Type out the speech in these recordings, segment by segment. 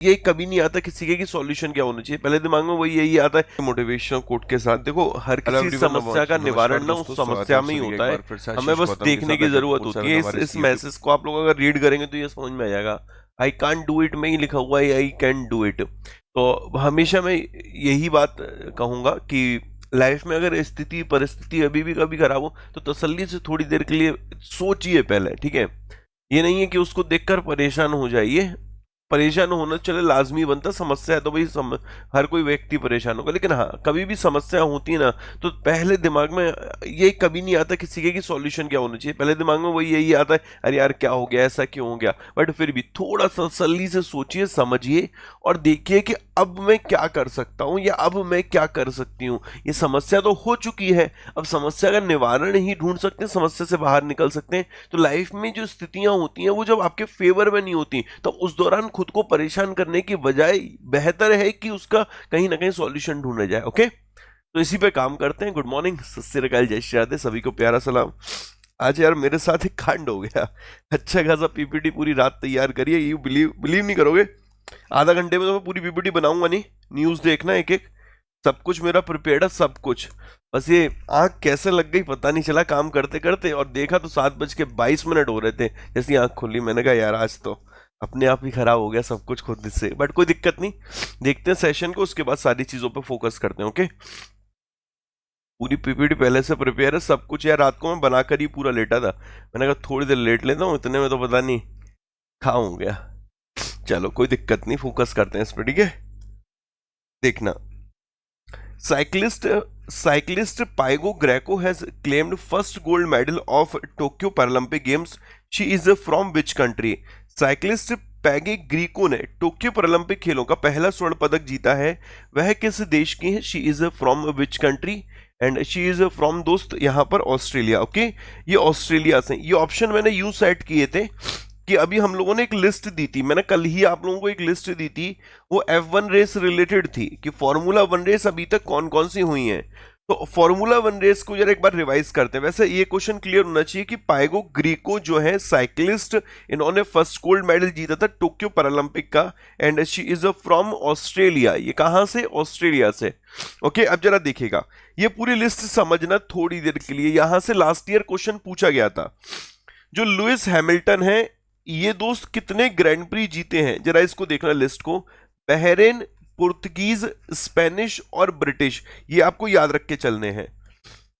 ये कभी नहीं आता किसी के कि सॉल्यूशन क्या होना चाहिए, पहले दिमाग में वही यही आता है मोटिवेशनल कोट के साथ। देखो हर किसी समस्या का निवारण ना उस समस्या में ही होता है, हमें बस देखने की जरूरत होती है। इस मैसेज को आप लोग अगर रीड करेंगे तो ये समझ में आ जाएगा। आई कांट डू इट में ही लिखा हुआ है आई कैन डू इट। तो हमेशा मैं यही बात कहूंगा कि लाइफ में अगर स्थिति परिस्थिति अभी भी कभी खराब हो तो तसल्ली से थोड़ी देर के लिए सोचिए पहले, ठीक है। ये नहीं है कि उसको देखकर परेशान हो जाइए, परेशान होना चले लाजमी बनता, समस्या है तो भाई हर कोई व्यक्ति परेशान होगा, लेकिन हाँ कभी भी समस्या होती है ना तो पहले दिमाग में ये कभी नहीं आता किसी के कि सॉल्यूशन क्या होना चाहिए, पहले दिमाग में वही यही आता है अरे यार क्या हो गया, ऐसा क्यों हो गया। बट फिर भी थोड़ा सा तसल्ली से सोचिए, समझिए और देखिए कि अब मैं क्या कर सकता हूँ या अब मैं क्या कर सकती हूँ। ये समस्या तो हो चुकी है, अब समस्या का निवारण ही ढूंढ सकते हैं, समस्या से बाहर निकल सकते हैं। तो लाइफ में जो स्थितियां होती हैं वो जब आपके फेवर में नहीं होती तो उस दौरान खुद को परेशान करने की बजाय बेहतर है कि उसका कहीं ना कहीं सॉल्यूशन ढूंढा जाए। ओके, तो इसी पे काम करते हैं। गुड मॉर्निंग, सत श्री अकाल, जय श्री राधे, सभी को प्यारा सलाम। आज यार मेरे साथ एक कांड हो गया, अच्छा खासा पीपीटी पूरी रात तैयार करिए, यू बिलीव नहीं करोगे, आधा घंटे में तो मैं पूरी पीपीटी बनाऊंगा नहीं, न्यूज देखना एक एक, सब कुछ मेरा प्रिपेयर्ड है, सब कुछ। बस ये आंख कैसे लग गई पता नहीं चला काम करते करते, और देखा तो 7:22 हो रहे थे, जैसी आंख खुली मैंने कहा यार आज तो अपने आप ही खराब हो गया सब कुछ खुद से। बट कोई दिक्कत नहीं, देखते हैं सेशन को, उसके बाद सारी चीजों पे फोकस करते हैं। ओके, पूरी पीपीटी पहले से प्रिपेयर है, सब कुछ यार रात को मैं बनाकर ही पूरा लेटा था, मैंने कहा थोड़ी देर लेट लेता हूँ, इतने में तो पता नहीं खा हो गया। चलो कोई दिक्कत नहीं, फोकस करते हैं इस पर, ठीक है। देखना, cyclist cyclist Paigo Greco has claimed first gold medal of Tokyo Paralympic Games. She is from which country? Cyclist Paige Greco ने टोक्यो पैरालंपिक खेलों का पहला स्वर्ण पदक जीता है, वह किस देश की है? She is from which country? And she is from दोस्त यहाँ पर ऑस्ट्रेलिया। ओके, ये ऑस्ट्रेलिया से। ये ऑप्शन मैंने यूं सेट किए थे कि अभी हम लोगों ने एक लिस्ट दी थी, मैंने कल ही आप लोगों को एक लिस्ट दी थी, वो F1 रेस रिलेटेड थी कि फॉर्मूला 1 रेस अभी तक कौन कौन सी हुई हैं। तो फॉर्मूला 1 रेस को जरा एक बार रिवाइज करते हैं। वैसे ये क्वेश्चन क्लियर होना चाहिए कि पाइगो ग्रीको जो है साइक्लिस्ट, इन्होंने फर्स्ट गोल्ड मेडल जीता था टोक्यो पैरालंपिक का, and she is from Australia. ये कहां से? ऑस्ट्रेलिया से। ओके, अब जरा देखिएगा, ये पूरी लिस्ट समझना थोड़ी देर के लिए। यहां से लास्ट ईयर क्वेश्चन पूछा गया था, जो लुइस हैमिल्टन है, ये दोस्त कितने ग्रैंड प्री जीते हैं, जरा इसको देखना लिस्ट को। बहरेन, पुर्तगीज, स्पेनिश और ब्रिटिश, ये आपको याद रख के चलने हैं।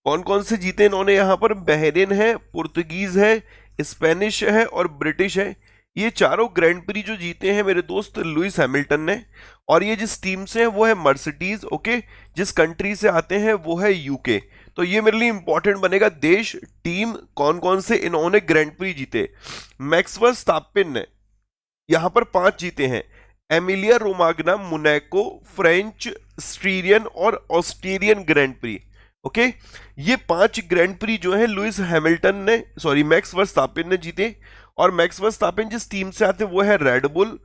कौन कौन से जीते इन्होंने यहां पर? बहरेन है, पुर्तगीज है, स्पेनिश है और ब्रिटिश है। ये चारों ग्रैंड प्री जो जीते हैं मेरे दोस्त लुइस हैमिल्टन ने। और ये जिस टीम से है वो है मर्सिडीज। ओके, जिस कंट्री से आते हैं वो है यूके। तो ये मेरे लिए इंपॉर्टेंट बनेगा, देश, टीम, कौन कौन से इन्होंने ग्रैंड प्री जीते। मैक्स वर्स्टैपेन ने यहां पर 5 जीते हैं, एमिलिया रोमाग्ना, मोनाको, फ्रेंच, स्टीरियन और ऑस्ट्रेलियन ग्रैंड प्री। ओके, ये 5 ग्रैंड प्री जो है लुइस हैमिल्टन ने, सॉरी मैक्स वर्स्टैपेन ने जीते। और मैक्स वर्स्टैपेन जिस टीम से आते हैं वो है रेडबुल,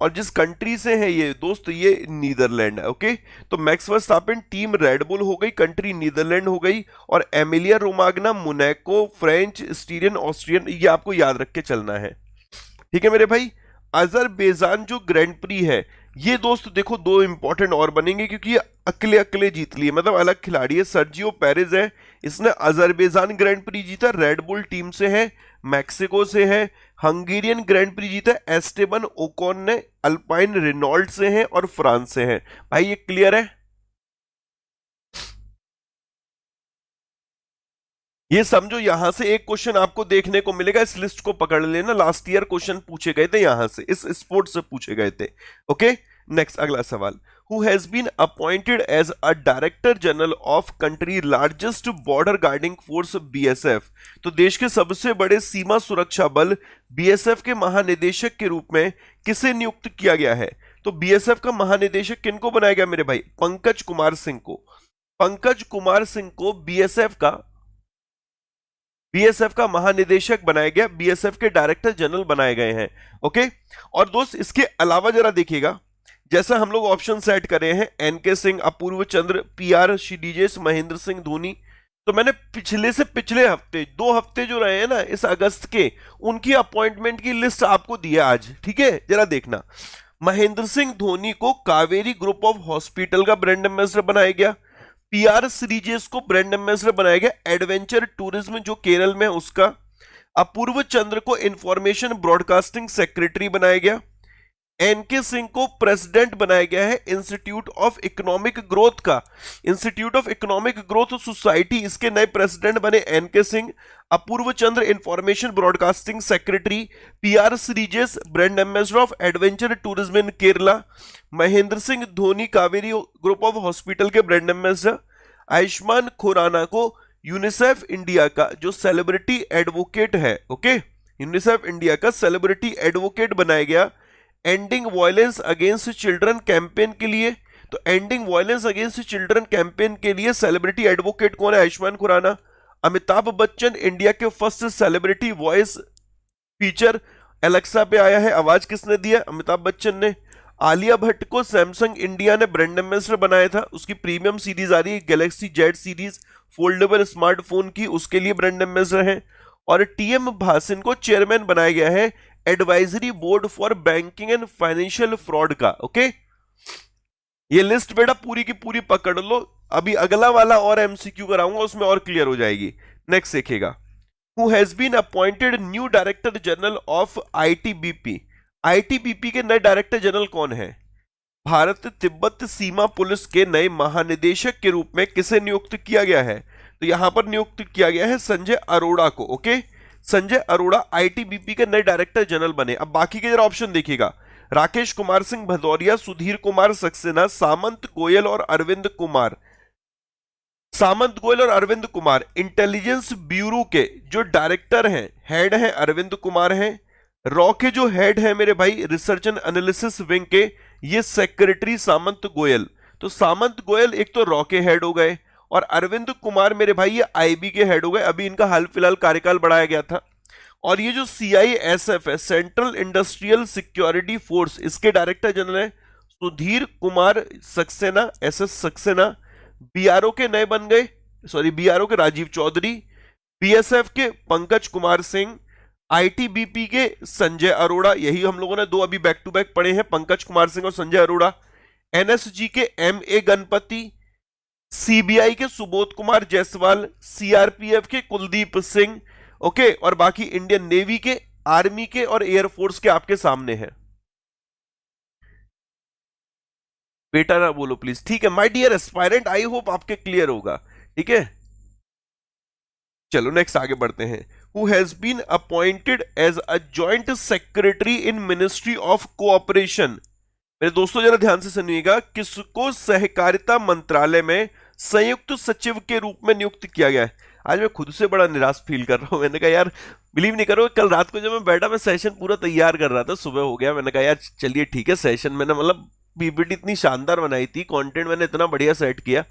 और जिस कंट्री से है ये दोस्त ये नीदरलैंड है। ओके, तो मैक्स वर्स्टैपेन टीम रेडबुल हो गई, कंट्री नीदरलैंड हो गई, और Emilia Romagna, Monaco, French, Styrian, Austrian, ये आपको याद रख के चलना है, ठीक है मेरे भाई। अजरबैजान जो ग्रैंड प्री है, ये दोस्त देखो 2 इंपॉर्टेंट और बनेंगे क्योंकि ये अकेले अकेले जीत लिए, मतलब अलग खिलाड़ी है। सर्जियो पेरेज है, इसने अजरबैजान ग्रैंड प्री जीता, रेडबुल टीम से है, मैक्सिको से है। हंगेरियन ग्रैंड प्री जीता एस्टेबन ओकॉन ने, अल्पाइन रेनॉल्ड से है और फ्रांस से है। भाई ये क्लियर है? ये समझो, यहां से एक क्वेश्चन आपको देखने को मिलेगा, इस लिस्ट को पकड़ लेना, लास्ट ईयर क्वेश्चन पूछे गए थे यहां से, इस स्पोर्ट से पूछे गए थे। ओके, नेक्स्ट अगला सवाल, who has been appointed as a director general of country largest border guarding force BSF. तो देश के सबसे बड़े सीमा सुरक्षा बल बीएसएफ के महानिदेशक के रूप में किसे नियुक्त किया गया है? तो बीएसएफ का महानिदेशक किनको बनाया गया मेरे भाई? पंकज कुमार सिंह को। पंकज कुमार सिंह को बीएसएफ का महानिदेशक बनाया गया, बीएसएफ के डायरेक्टर जनरल बनाए गए हैं। ओके, और दोस्त इसके अलावा जरा देखिएगा, जैसा हम लोग ऑप्शन सेट करे हैं, एनके सिंह, अपूर्व चंद्र, पीआर श्रीजेश, महेंद्र सिंह धोनी, तो मैंने पिछले से पिछले हफ्ते 2 हफ्ते जो रहे हैं ना इस अगस्त के, उनकी अपॉइंटमेंट की लिस्ट आपको दी है आज, ठीक है। जरा देखना, महेंद्र सिंह धोनी को कावेरी ग्रुप ऑफ हॉस्पिटल का ब्रांड एम्बेसडर बनाया गया। पीआर सीरीजेस को ब्रांड एम्बेसडर बनाया गया। एडवेंचर टूरिज्म जो केरल में है उसका। अपूर्व चंद्र को इंफॉर्मेशन ब्रॉडकास्टिंग सेक्रेटरी बनाया गया। एनके सिंह को प्रेसिडेंट बनाया गया है इंस्टीट्यूट ऑफ इकोनॉमिक ग्रोथ का। Institute of economic growth society, इसके नए प्रेसिडेंट बने NK Singh. Apurva Chandra information broadcasting secretary. PR Sreejesh brand ambassador of adventure tourism in Kerala. Mahendra Singh Dhoni Kauvery group of hospital के ब्रांड एम्बेसडर। आयुष्मान खुराना को यूनिसेफ इंडिया का जो सेलिब्रिटी एडवोकेट है, ओके, यूनिसेफ इंडिया का सेलिब्रिटी एडवोकेट बनाया गया ending violence against children campaign के लिए। तो ending violence against children campaign के लिए सेलिब्रिटी एडवोकेट कौन है? आयुष्मान खुराना। अमिताभ बच्चन इंडिया के first celebrity voice feature Alexa पे आया है, आवाज किसने दिया? अमिताभ बच्चन ने। आलिया भट्ट को सैमसंग इंडिया ने ब्रांड एम्बेसडर बनाया था, उसकी प्रीमियम सीरीज आ रही है Galaxy Z series foldable smartphone की, उसके लिए ब्रांड एम्बेसडर है। और टीएम भासिन को चेयरमैन बनाया गया है advisory board for banking and financial fraud का, ओके। ये लिस्ट बेटा पूरी की पूरी पकड़ लो, अभी अगला वाला और एमसीक्यू कराऊंगा उसमें और क्लियर हो जाएगी। नेक्स्ट देखिएगा, who has been appointed new director general of ITBP. ITBP के नए डायरेक्टर जनरल कौन है? भारत तिब्बत सीमा पुलिस के नए महानिदेशक के रूप में किसे नियुक्त किया गया है? तो यहां पर नियुक्त किया गया है संजय अरोड़ा को, ओके। संजय अरोड़ा आईटीबीपी के नए डायरेक्टर जनरल बने। अब बाकी के जरा ऑप्शन देखिएगा, राकेश कुमार सिंह भदौरिया, सुधीर कुमार सक्सेना, सामंत गोयल और अरविंद कुमार। सामंत गोयल और अरविंद कुमार इंटेलिजेंस ब्यूरो के जो डायरेक्टर हैं, हेड हैं अरविंद कुमार हैं। रॉ के जो हेड है मेरे भाई रिसर्च एंड एनालिसिस विंग के, ये सेक्रेटरी सामंत गोयल। तो सामंत गोयल एक तो रॉ के हेड हो गए और अरविंद कुमार मेरे भाई ये आईबी के हेड हो गए, अभी इनका हाल फिलहाल कार्यकाल बढ़ाया गया था। और ये जो सीआईएसएफ है, सेंट्रल इंडस्ट्रियल सिक्योरिटी फोर्स, इसके डायरेक्टर जनरल है सुधीर कुमार सक्सेना, एसएस सक्सेना। बीआरओ के नए बन गए, बीआरओ के राजीव चौधरी, बीएसएफ के पंकज कुमार सिंह, आईटीबीपी के संजय अरोड़ा, यही हम लोगों ने दो अभी बैक टू बैक पढ़े हैं, पंकज कुमार सिंह और संजय अरोड़ा। एनएसजी के एमए गणपति, सीबीआई के सुबोध कुमार जायसवाल, सीआरपीएफ के कुलदीप सिंह, ओके। और बाकी इंडियन नेवी के, आर्मी के और एयरफोर्स के आपके सामने हैं। बेटा ना बोलो प्लीज, ठीक है my dear aspirant, I hope आपके क्लियर होगा, ठीक है। चलो नेक्स्ट आगे बढ़ते हैं। Who has been appointed as a joint secretary in ministry of cooperation. मेरे दोस्तों जरा ध्यान से सुनिएगा, किसको सहकारिता मंत्रालय में संयुक्त सचिव के रूप में नियुक्त किया गया है? आज मैं खुद से बड़ा निराश फील कर रहा हूं। मैंने कहा यार बिलीव नहीं करो, कल रात को जब मैं बैठा, मैं सेशन पूरा तैयार कर रहा था, सुबह हो गया, मैंने कहा यार चलिए ठीक है, सेशन मैंने मतलब पीपीटी इतनी शानदार बनाई थी, कंटेंट मैंने इतना बढ़िया सेट किया,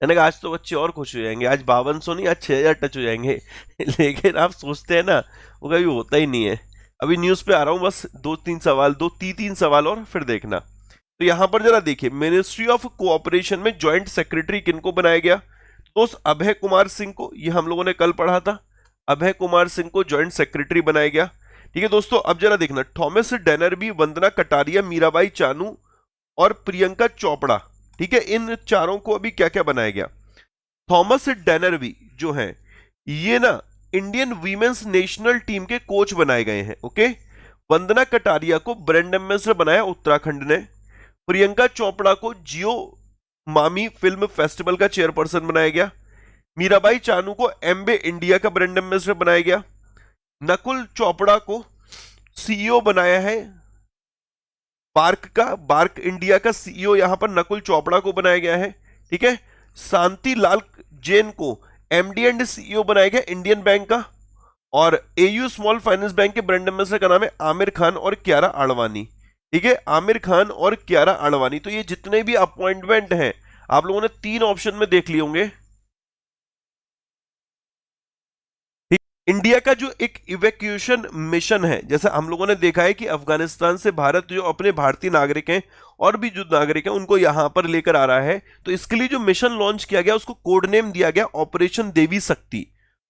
मैंने कहा आज तो बच्चे और खुश हो जाएंगे, आज 5200 नहीं आज 6000 टच हो जाएंगे। लेकिन आप सोचते हैं ना, वो कभी होता ही नहीं है। अभी न्यूज पे आ रहा हूँ, बस दो तीन सवाल और फिर देखना। तो यहां पर जरा देखिए, मिनिस्ट्री ऑफ कोऑपरेशन में ज्वाइंट सेक्रेटरी किनको बनाया गया? दोस्त अभय कुमार सिंह को, ये हम लोगों ने कल पढ़ा था, अभय कुमार सिंह को ज्वाइंट सेक्रेटरी बनाया गया, ठीक है दोस्तों। अब जरा देखना, थॉमस डैनरबी, वंदना कटारिया, मीराबाई चानू और प्रियंका चोपड़ा, ठीक है, इन चारों को अभी क्या क्या बनाया गया? थॉमस डैनरबी जो है ये ना इंडियन वीमेंस नेशनल टीम के कोच बनाए गए हैं, ओके। वंदना कटारिया को ब्रांड एम्बेसडर बनाया उत्तराखंड ने। प्रियंका चोपड़ा को जियो मामी फिल्म फेस्टिवल का चेयरपर्सन बनाया गया। मीराबाई चानू को एम्बे इंडिया का ब्रांड एम्बेसडर बनाया गया। नकुल चोपड़ा को सीईओ बनाया है बार्क इंडिया का सीईओ यहां पर नकुल चोपड़ा को बनाया गया है, ठीक है। शांति लाल जैन को एमडी एंड सीईओ बनाया गया इंडियन बैंक का। और एयू स्मॉल फाइनेंस बैंक के ब्रांड एम्बेसडर का नाम है आमिर खान और कियारा आडवाणी, ठीक है, आमिर खान और कियारा आडवाणी। तो ये जितने भी अपॉइंटमेंट हैं आप लोगों ने 3 ऑप्शन में देख लिए होंगे। इंडिया का जो एक इवैक्यूएशन मिशन है, जैसे हम लोगों ने देखा है कि अफगानिस्तान से भारत जो अपने भारतीय नागरिक हैं और भी जो नागरिक हैं उनको यहां पर लेकर आ रहा है, तो इसके लिए जो मिशन लॉन्च किया गया उसको कोड नेम दिया गया ऑपरेशन देवी शक्ति।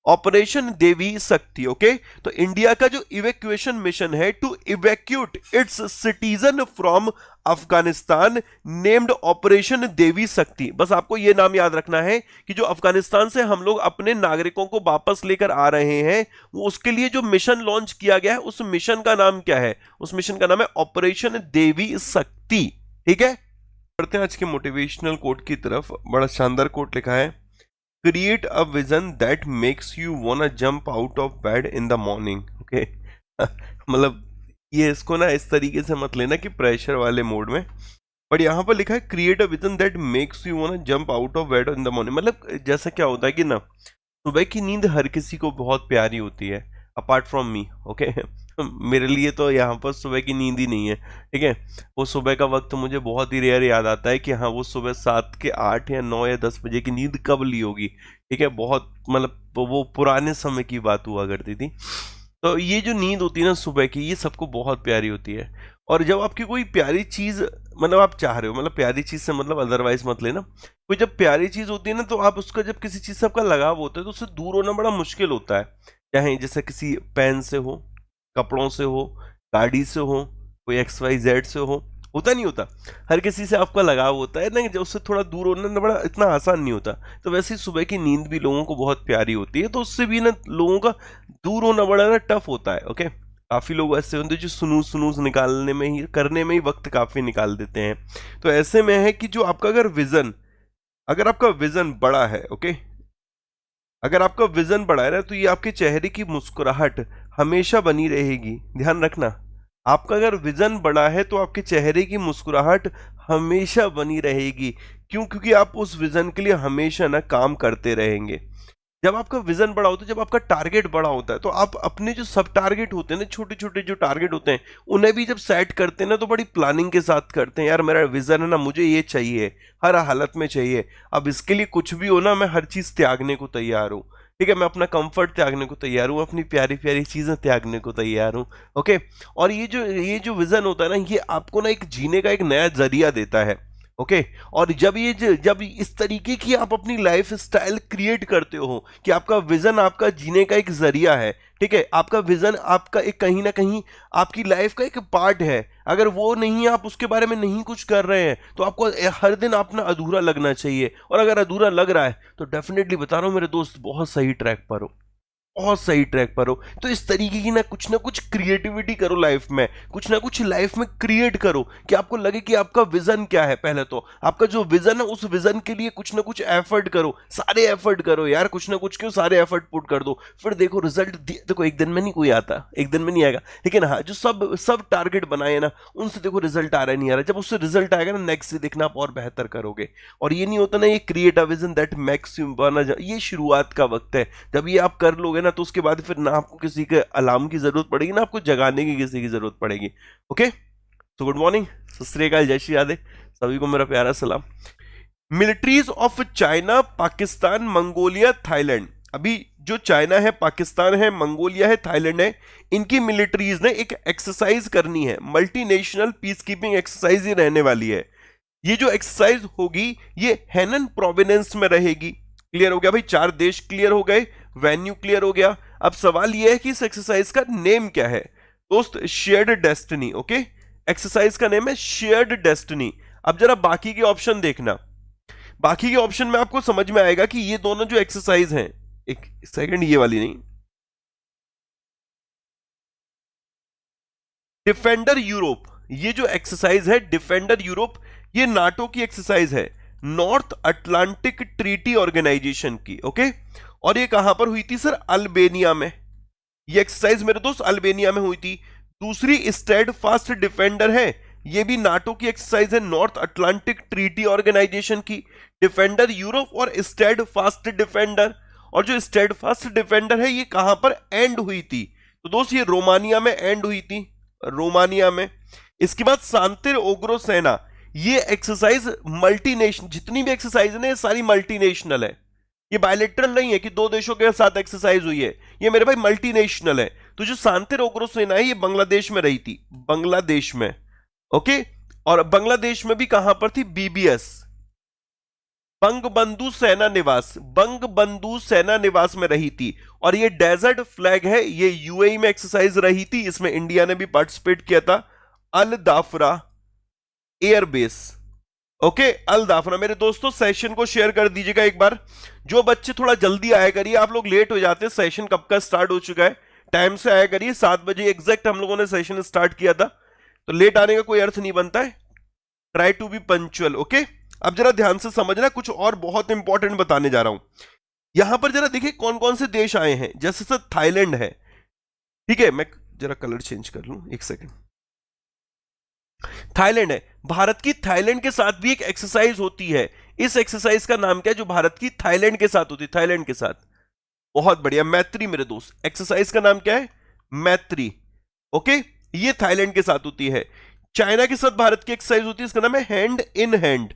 ऑपरेशन देवी शक्ति। ओके, तो इंडिया का जो इवैक्यूएशन मिशन है to evacuate its citizen from Afghanistan named operation Devi Shakti. बस आपको यह नाम याद रखना है कि जो अफगानिस्तान से हम लोग अपने नागरिकों को वापस लेकर आ रहे हैं, वो उसके लिए जो मिशन लॉन्च किया गया है, उस मिशन का नाम क्या है? उस मिशन का नाम है ऑपरेशन देवी शक्ति। ठीक है, बढ़ते हैं आज के मोटिवेशनल कोट की तरफ। बड़ा शानदार कोट लिखा है, create a vision that makes you वांना jump out of bed in the morning. Okay, मतलब ये इसको ना इस तरीके से मत लेना कि प्रेशर वाले मोड में, पर यहाँ पर लिखा है create a vision that makes you वांना jump out of bed in the morning. मतलब जैसा क्या होता है कि ना, सुबह की नींद हर किसी को बहुत प्यारी होती है, अपार्ट फ्रॉम मी। ओके, मेरे लिए तो यहाँ पर सुबह की नींद ही नहीं है। ठीक है, वो सुबह का वक्त मुझे बहुत ही रेयर याद आता है कि हाँ, वो सुबह 7 के 8 या 9 या 10 बजे की नींद कब ली होगी। ठीक है, बहुत मतलब वो पुराने समय की बात हुआ करती थी। तो ये जो नींद होती है ना सुबह की, ये सबको बहुत प्यारी होती है। और जब आपकी कोई प्यारी चीज, मतलब आप चाह रहे हो, मतलब प्यारी चीज से मतलब अदरवाइज मत लेना, कोई जब प्यारी चीज होती है ना, तो आप उसका, जब किसी चीज से आपका लगाव होता है तो उससे दूर होना बड़ा मुश्किल होता है। चाहे जैसे किसी पेन से हो, कपड़ों से हो, गाड़ी से हो, कोई XYZ से हो, होता नहीं होता, हर किसी से आपका लगाव होता है ना, जब उससे थोड़ा दूर होना ना बड़ा इतना आसान नहीं होता। तो वैसे ही सुबह की नींद भी लोगों को बहुत प्यारी होती है, तो उससे भी ना लोगों का दूर होना बड़ा ना टफ होता है। ओके, काफी लोग ऐसे होते हैं जो स्नूज निकालने में ही, करने में ही वक्त काफी निकाल देते हैं। तो ऐसे में है कि जो आपका अगर आपका विजन बड़ा है, ओके, अगर आपका विजन बड़ा है ना, तो ये आपके चेहरे की मुस्कुराहट हमेशा बनी रहेगी। ध्यान रखना, आपका अगर विजन बड़ा है तो आपके चेहरे की मुस्कुराहट हमेशा बनी रहेगी। क्यों? क्योंकि आप उस विजन के लिए हमेशा ना काम करते रहेंगे। जब आपका विजन बड़ा होता है, जब आपका टारगेट बड़ा होता है, तो आप अपने जो सब टारगेट होते हैं ना, छोटे छोटे जो टारगेट होते हैं, उन्हें भी जब सेट करते हैं ना, तो बड़ी प्लानिंग के साथ करते हैं। यार मेरा विजन है ना, मुझे ये चाहिए, हर हालत में चाहिए। अब इसके लिए कुछ भी हो ना, मैं हर चीज त्यागने को तैयार हूँ। ठीक है, मैं अपना कंफर्ट त्यागने को तैयार हूँ, अपनी प्यारी प्यारी चीजें त्यागने को तैयार हूँ। ओके, और ये जो विजन होता है ना, ये आपको ना एक जीने का एक नया जरिया देता है। ओके, और जब इस तरीके की आप अपनी लाइफ स्टाइल क्रिएट करते हो कि आपका विजन आपका जीने का एक जरिया है। ठीक है, आपका विजन आपका एक कहीं ना कहीं आपकी लाइफ का एक पार्ट है। अगर वो नहीं, आप उसके बारे में नहीं कुछ कर रहे हैं, तो आपको हर दिन अपना अधूरा लगना चाहिए। और अगर अधूरा लग रहा है तो डेफिनेटली बता रहा हूं मेरे दोस्त, बहुत सही ट्रैक पर हो, बहुत सही ट्रैक पर हो। तो इस तरीके की ना कुछ क्रिएटिविटी करो लाइफ में, कुछ ना कुछ लाइफ में क्रिएट करो कि आपको लगे कि आपका विजन क्या है। पहले तो आपका जो विजन है, उस विजन के लिए कुछ ना कुछ एफर्ट करो, सारे एफर्ट करो यार, कुछ ना कुछ क्यों, सारे एफर्ट पुट कर दो। फिर देखो रिजल्ट, देखो एक दिन में नहीं कोई आता, एक दिन में नहीं आएगा, लेकिन हाँ, जो सब टारगेट बनाए ना, उनसे देखो रिजल्ट आ रहा है नहीं आ रहा, जब उससे रिजल्ट आएगा ना, नेक्स्ट से देखना आप और बेहतर करोगे। और ये नहीं होता ना, ये create a vision that makes you बना, ये शुरुआत का वक्त है। जब ये आप कर लोगे ना, तो उसके बाद फिर ना आपको किसी के अलार्म की जरूरत पड़ेगी, ना आपको जगाने की किसी की जरूरत पड़ेगी। ओके, तो गुड मॉर्निंग, सत श्री अकाल, जय श्री राधे, सभी को मेरा प्यारा सलाम। Militaries of China, Pakistan, Mongolia, Thailand. अभी जो चाइना है, पाकिस्तान है, मंगोलिया है, थाईलैंड है, इनकी मिलिट्रीज ने एक एक्सरसाइज करनी है, मल्टीनेशनल पीस कीपिंग एक्सरसाइज ही रहने वाली है। ये जो एक्सरसाइज होगी, ये हेनन प्रोविंस में रहेगी। क्लियर हो गया भाई, 4 देश क्लियर हो गए, वेन्यू क्लियर हो गया। अब सवाल यह है कि इस एक्सरसाइज का नेम क्या है दोस्त? Shared destiny. ओके, एक्सरसाइज का नेम है शेयर्ड डेस्टिनी। अब जरा बाकी के ऑप्शन देखना, बाकी के ऑप्शन में आपको समझ में आएगा कि ये दोनों जो एक्सरसाइज हैं, एक सेकंड, ये वाली नहीं, डिफेंडर यूरोप, ये जो एक्सरसाइज है डिफेंडर यूरोप, ये नाटो की एक्सरसाइज है, नॉर्थ अटलांटिक ट्रीटी ऑर्गेनाइजेशन की। ओके, और ये कहां पर हुई थी सर? अल्बेनिया में। ये एक्सरसाइज मेरे दोस्त अल्बेनिया में हुई थी। दूसरी स्टेड फास्ट डिफेंडर है, ये भी नाटो की एक्सरसाइज है, नॉर्थ अटलांटिक ट्रीटी ऑर्गेनाइजेशन की। डिफेंडर यूरोप और स्टेड फास्ट डिफेंडर, और जो स्टेड फास्ट डिफेंडर है, ये कहां पर एंड हुई थी? तो दोस्त ये रोमानिया में एंड हुई थी, रोमानिया में। इसके बाद सांतिर ओग्रो सेना, ये एक्सरसाइज मल्टीनेशनल, जितनी भी एक्सरसाइज है सारी मल्टीनेशनल है, ये बायलेटरल नहीं है कि 2 देशों के साथ एक्सरसाइज हुई है, ये मेरे भाई मल्टीनेशनल है। तो जो सांतिर ओग्रो सेना है, ये बांग्लादेश में रही थी, बांग्लादेश में। ओके, और बांग्लादेश में भी कहां पर थी? BBS, बंगबंधु सेना निवास, बंगबंधु सेना निवास में रही थी। और ये डेजर्ट फ्लैग है, ये यूएई में एक्सरसाइज रही थी, इसमें इंडिया ने भी पार्टिसिपेट किया था। अल दाफरा एयरबेस, ओके, अल दाफरा। मेरे दोस्तों सेशन को शेयर कर दीजिएगा एक बार, जो बच्चे थोड़ा जल्दी आया करिए, आप लोग लेट हो जाते हैं, सेशन कब का स्टार्ट हो चुका है, टाइम से आया करिए। 7 बजे एग्जैक्ट हम लोगों ने सेशन स्टार्ट किया था, तो लेट आने का कोई अर्थ नहीं बनता है, try to be punctual, okay. अब जरा ध्यान से समझना, कुछ और बहुत इंपॉर्टेंट बताने जा रहा हूं। यहां पर जरा देखिए कौन कौन से देश आए हैं, जैसे सर थाईलैंड है, ठीक है, मैं जरा कलर चेंज कर लूं, एक सेकेंड। थाईलैंड है, भारत की थाईलैंड के साथ भी एक एक्सरसाइज होती है। इस एक्सरसाइज का नाम क्या है जो भारत की थाईलैंड के साथ होती है? थाईलैंड के साथ, बहुत बढ़िया, मैत्री मेरे दोस्त। एक्सरसाइज का नाम क्या है? मैत्री, ओके, ये थाईलैंड के साथ होती है। चाइना के साथ भारत की एक्सरसाइज होती है, इसका नाम है hand in hand,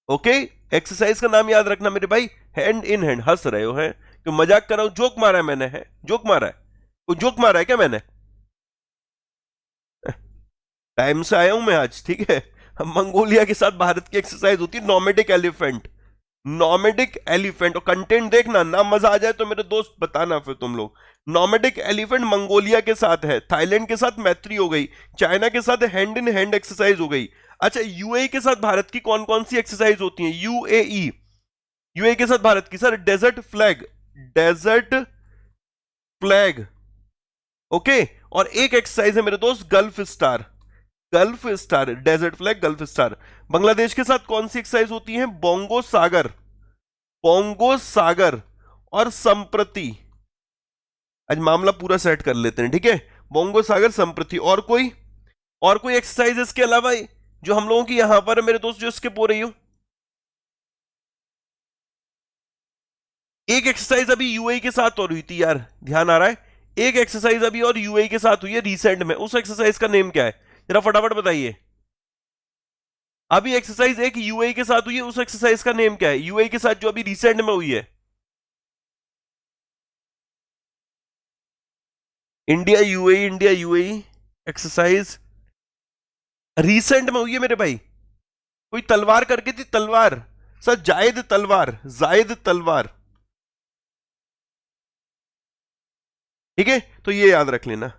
okay. Exercise का नाम याद रखना मेरे भाई, हैंड इन हैंड। हंस रहे हो, है क्यों? मजाक कर रहा हूं, जोक मारा है मैंने, है जोक मारा है, वो जोक मारा है क्या मैंने? टाइम से आया हूं मैं आज, ठीक है। मंगोलिया के साथ भारत की एक्सरसाइज होती है नॉमेडिक एलिफेंट, नॉमेडिक एलिफेंट। और कंटेंट देखना ना, मजा आ जाए तो मेरे दोस्त बताना फिर तुम लोग। नॉमेडिक एलिफेंट मंगोलिया के साथ है, थाईलैंड के साथ मैत्री हो गई, चाइना के साथ हैंड इन हैंड एक्सरसाइज हो गई। अच्छा, यूएई के साथ भारत की कौन कौन सी एक्सरसाइज होती है? यूएई, यूएई के साथ भारत की सर Desert Flag, Desert Flag, okay. और एक एक्सरसाइज है मेरे दोस्त Gulf Star, Gulf Star, Desert Flag, Gulf Star. Bangladesh के साथ कौन सी एक्सरसाइज होती है? बोंगो सागर, बोंगो सागर और संप्रति। आज मामला पूरा सेट कर लेते हैं, ठीक है। बोंगो सागर, संप्रति। और कोई एक्सरसाइज इसके अलावा जो हम लोगों की यहां पर मेरे दोस्त जो स्किप हो रही हो? एक एक्सरसाइज अभी यूएई के साथ और हुई थी यार, ध्यान आ रहा है? एक एक्सरसाइज अभी और यूएई के साथ हुई है रिसेंट में, उस एक्सरसाइज का नेम क्या है? जरा फटाफट बताइए। अभी एक्सरसाइज एक यूएई के साथ हुई है, उस एक्सरसाइज का नेम क्या है? यूएई के साथ जो अभी रिसेंट में हुई है। India UAE, India UAE exercise recent में हुई है मेरे भाई। कोई तलवार करके थी, तलवार सर, जायद तलवार, जायद तलवार, ठीक है। तो ये याद रख लेना,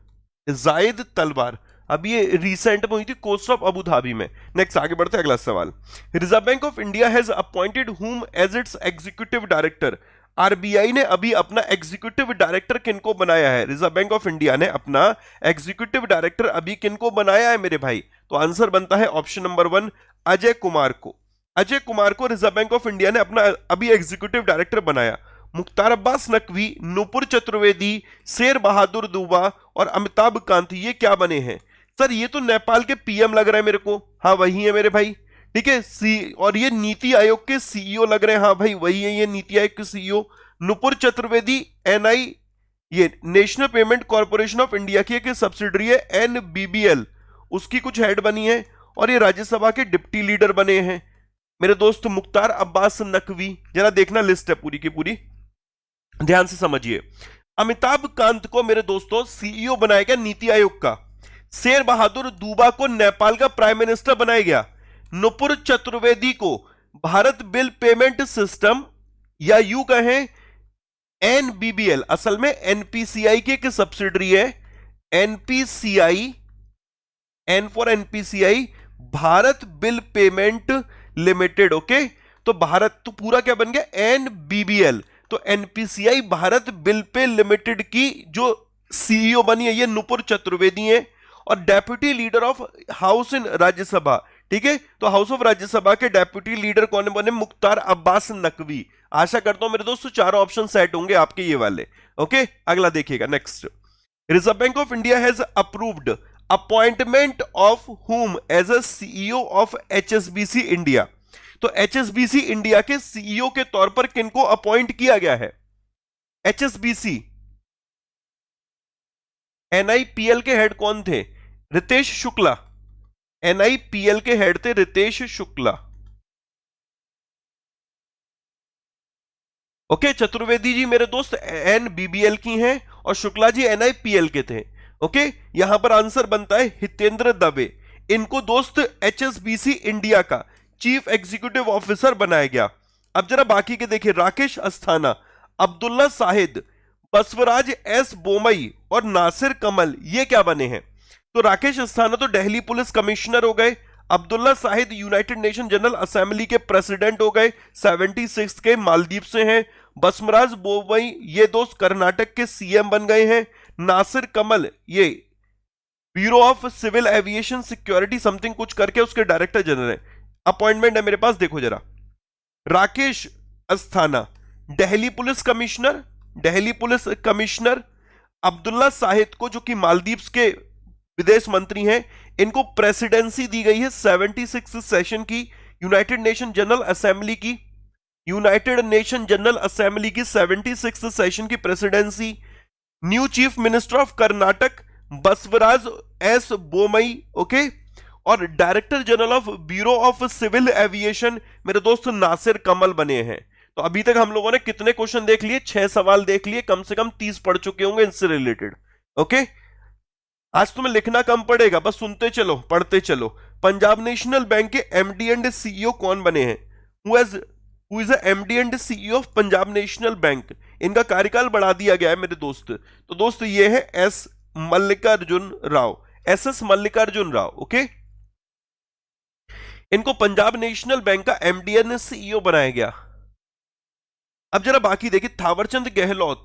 जायद तलवार। अब ये रिसेंट में हुई थी कोस्ट ऑफ अबू धाबी में। नेक्स्ट आगे बढ़ते हैं, अगला सवाल। Reserve bank of India has appointed whom as its executive director. RBI ने अभी अपना एग्जीक्यूटिव डायरेक्टर किनको बनाया है? रिजर्व बैंक ऑफ इंडिया ने अपना एग्जीक्यूटिव डायरेक्टर अभी किनको बनाया है मेरे भाई? तो आंसर बनता है ऑप्शन नंबर 1, अजय कुमार को। अजय कुमार को रिजर्व बैंक ऑफ इंडिया ने अपना अभी एग्जीक्यूटिव डायरेक्टर बनाया। मुख्तार अब्बास नकवी, नुपुर चतुर्वेदी, शेर बहादुर दूबा और अमिताभ कांत, ये क्या बने हैं? सर ये तो नेपाल के पीएम लग रहे हैं मेरे को, हाँ वही है मेरे भाई, ठीक है। और ये नीति आयोग के सीईओ लग रहे हैं, हाँ भाई वही है, ये नीति आयोग के सीईओ। नुपुर चतुर्वेदी एनआई, ये national payment corporation of India की एक सब्सिडरी है एनबीबीएल, उसकी कुछ हेड बनी है। और ये राज्यसभा के डिप्टी लीडर बने हैं मेरे दोस्त मुख्तार अब्बास नकवी। जरा देखना, लिस्ट है पूरी की पूरी, ध्यान से समझिए। अमिताभ कांत को मेरे दोस्तों सीईओ बनाया गया नीति आयोग का। शेर बहादुर दूबा को नेपाल का प्राइम मिनिस्टर बनाया गया। नुपुर चतुर्वेदी को भारत बिल पेमेंट सिस्टम, या यू कहें एनबीबीएल, असल में एनपीसीआई की एक सब्सिडरी है, NPCI, N for NPCI, Bharat bill payment limited, okay. तो भारत तो पूरा क्या बन गया? एनबीबीएल। तो NPCI Bharat bill pay limited की जो सीईओ बनी है ये नुपुर चतुर्वेदी है। और deputy leader of house in Rajya Sabha, ठीक है। तो हाउस ऑफ राज्यसभा के डेप्यूटी लीडर कौन बने? मुख्तार अब्बास नकवी। आशा करता हूं मेरे दोस्तों चारों ऑप्शन सेट होंगे आपके ये वाले, ओके। अगला देखिएगा, next. Reserve bank of India has approved appointment of whom as a CEO of HSBC India. तो एचएसबीसी इंडिया के सीईओ के तौर पर किनको अपॉइंट किया गया है? एचएसबीसी, एनआईपीएल के हेड कौन थे? रितेश शुक्ला, एनआईपीएल के हेड थे रितेश शुक्ला, ओके। चतुर्वेदी जी मेरे दोस्त एनबीबीएल की हैं और शुक्ला जी एनआईपीएल के थे, ओके। यहां पर आंसर बनता है हितेंद्र दवे। इनको दोस्त एचएसबीसी इंडिया का चीफ एग्जीक्यूटिव ऑफिसर बनाया गया। अब जरा बाकी के देखिए, राकेश अस्थाना, अब्दुल्ला साहिद, बसवराज एस बोमई और नासिर कमल, ये क्या बने हैं? तो राकेश अस्थाना तो दिल्ली पुलिस कमिश्नर हो गए, Abdullah Shahid United Nation General assembly के प्रेसिडेंट हो गए, 76 के मालदीव से हैं, बसवराज बोमई ये दोस्त कर्नाटक के सीएम बन गए हैं, नासिर कमल ये bureau of civil aviation security something कुछ करके उसके डायरेक्टर जनरल है, अपॉइंटमेंट है मेरे पास, देखो जरा। Rakesh Asthana Delhi police commissioner, Delhi police commissioner, Abdullah Shahid को जो कि मालदीव्स के विदेश मंत्री हैं, इनको प्रेसिडेंसी दी गई है 76 सेशन की यूनाइटेड नेशन जनरल असेंबली की, यूनाइटेड नेशन जनरल असेंबली की 76 सेशन की presidency. New chief minister of Karnataka Basavaraj S Bommai, okay, और director general of bureau of civil aviation मेरे दोस्त नासिर कमल बने हैं। तो अभी तक हम लोगों ने कितने क्वेश्चन देख लिए? 6 सवाल देख लिए, कम से कम 30 पढ़ चुके होंगे इनसे रिलेटेड। ओके, आज तुम्हें लिखना कम पड़ेगा, बस सुनते चलो पढ़ते चलो। पंजाब नेशनल बैंक के एमडी एंड सीईओ कौन बने हैं? Who is MD and CEO of Punjab national bank? इनका कार्यकाल बढ़ा दिया गया है मेरे दोस्त। तो दोस्त ये है S Mallikarjun Rao, S S Mallikarjun Rao. Okay, इनको पंजाब नेशनल बैंक का एमडी एंड सीईओ बनाया गया। अब जरा बाकी देखिए, थावरचंद गहलोत,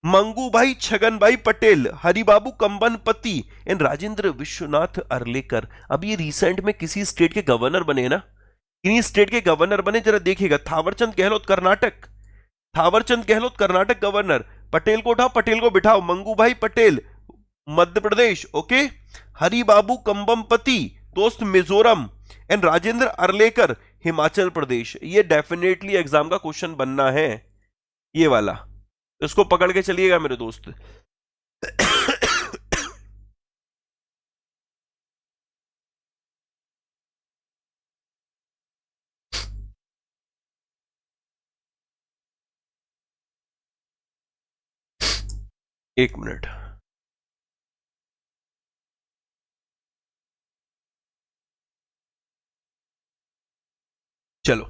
मंगूभाई छगनभाई पटेल, हरिबाबू कंबनपति एंड राजेंद्र विश्वनाथ अर्लेकर। अब ये रिसेंट में किसी स्टेट के गवर्नर बने ना, किन्हीं स्टेट के गवर्नर बने, जरा देखिएगा। थावरचंद गहलोत कर्नाटक, थावरचंद गहलोत कर्नाटक गवर्नर, पटेल को उठाओ पटेल को बिठाओ, मंगूभाई पटेल मध्य प्रदेश, ओके, हरिबाबू कंबमपति दोस्त मिजोरम एंड राजेंद्र अर्लेकर हिमाचल प्रदेश। ये डेफिनेटली एग्जाम का क्वेश्चन बनना है ये वाला, इसको पकड़ के चलिएगा मेरे दोस्त। एक मिनट, चलो।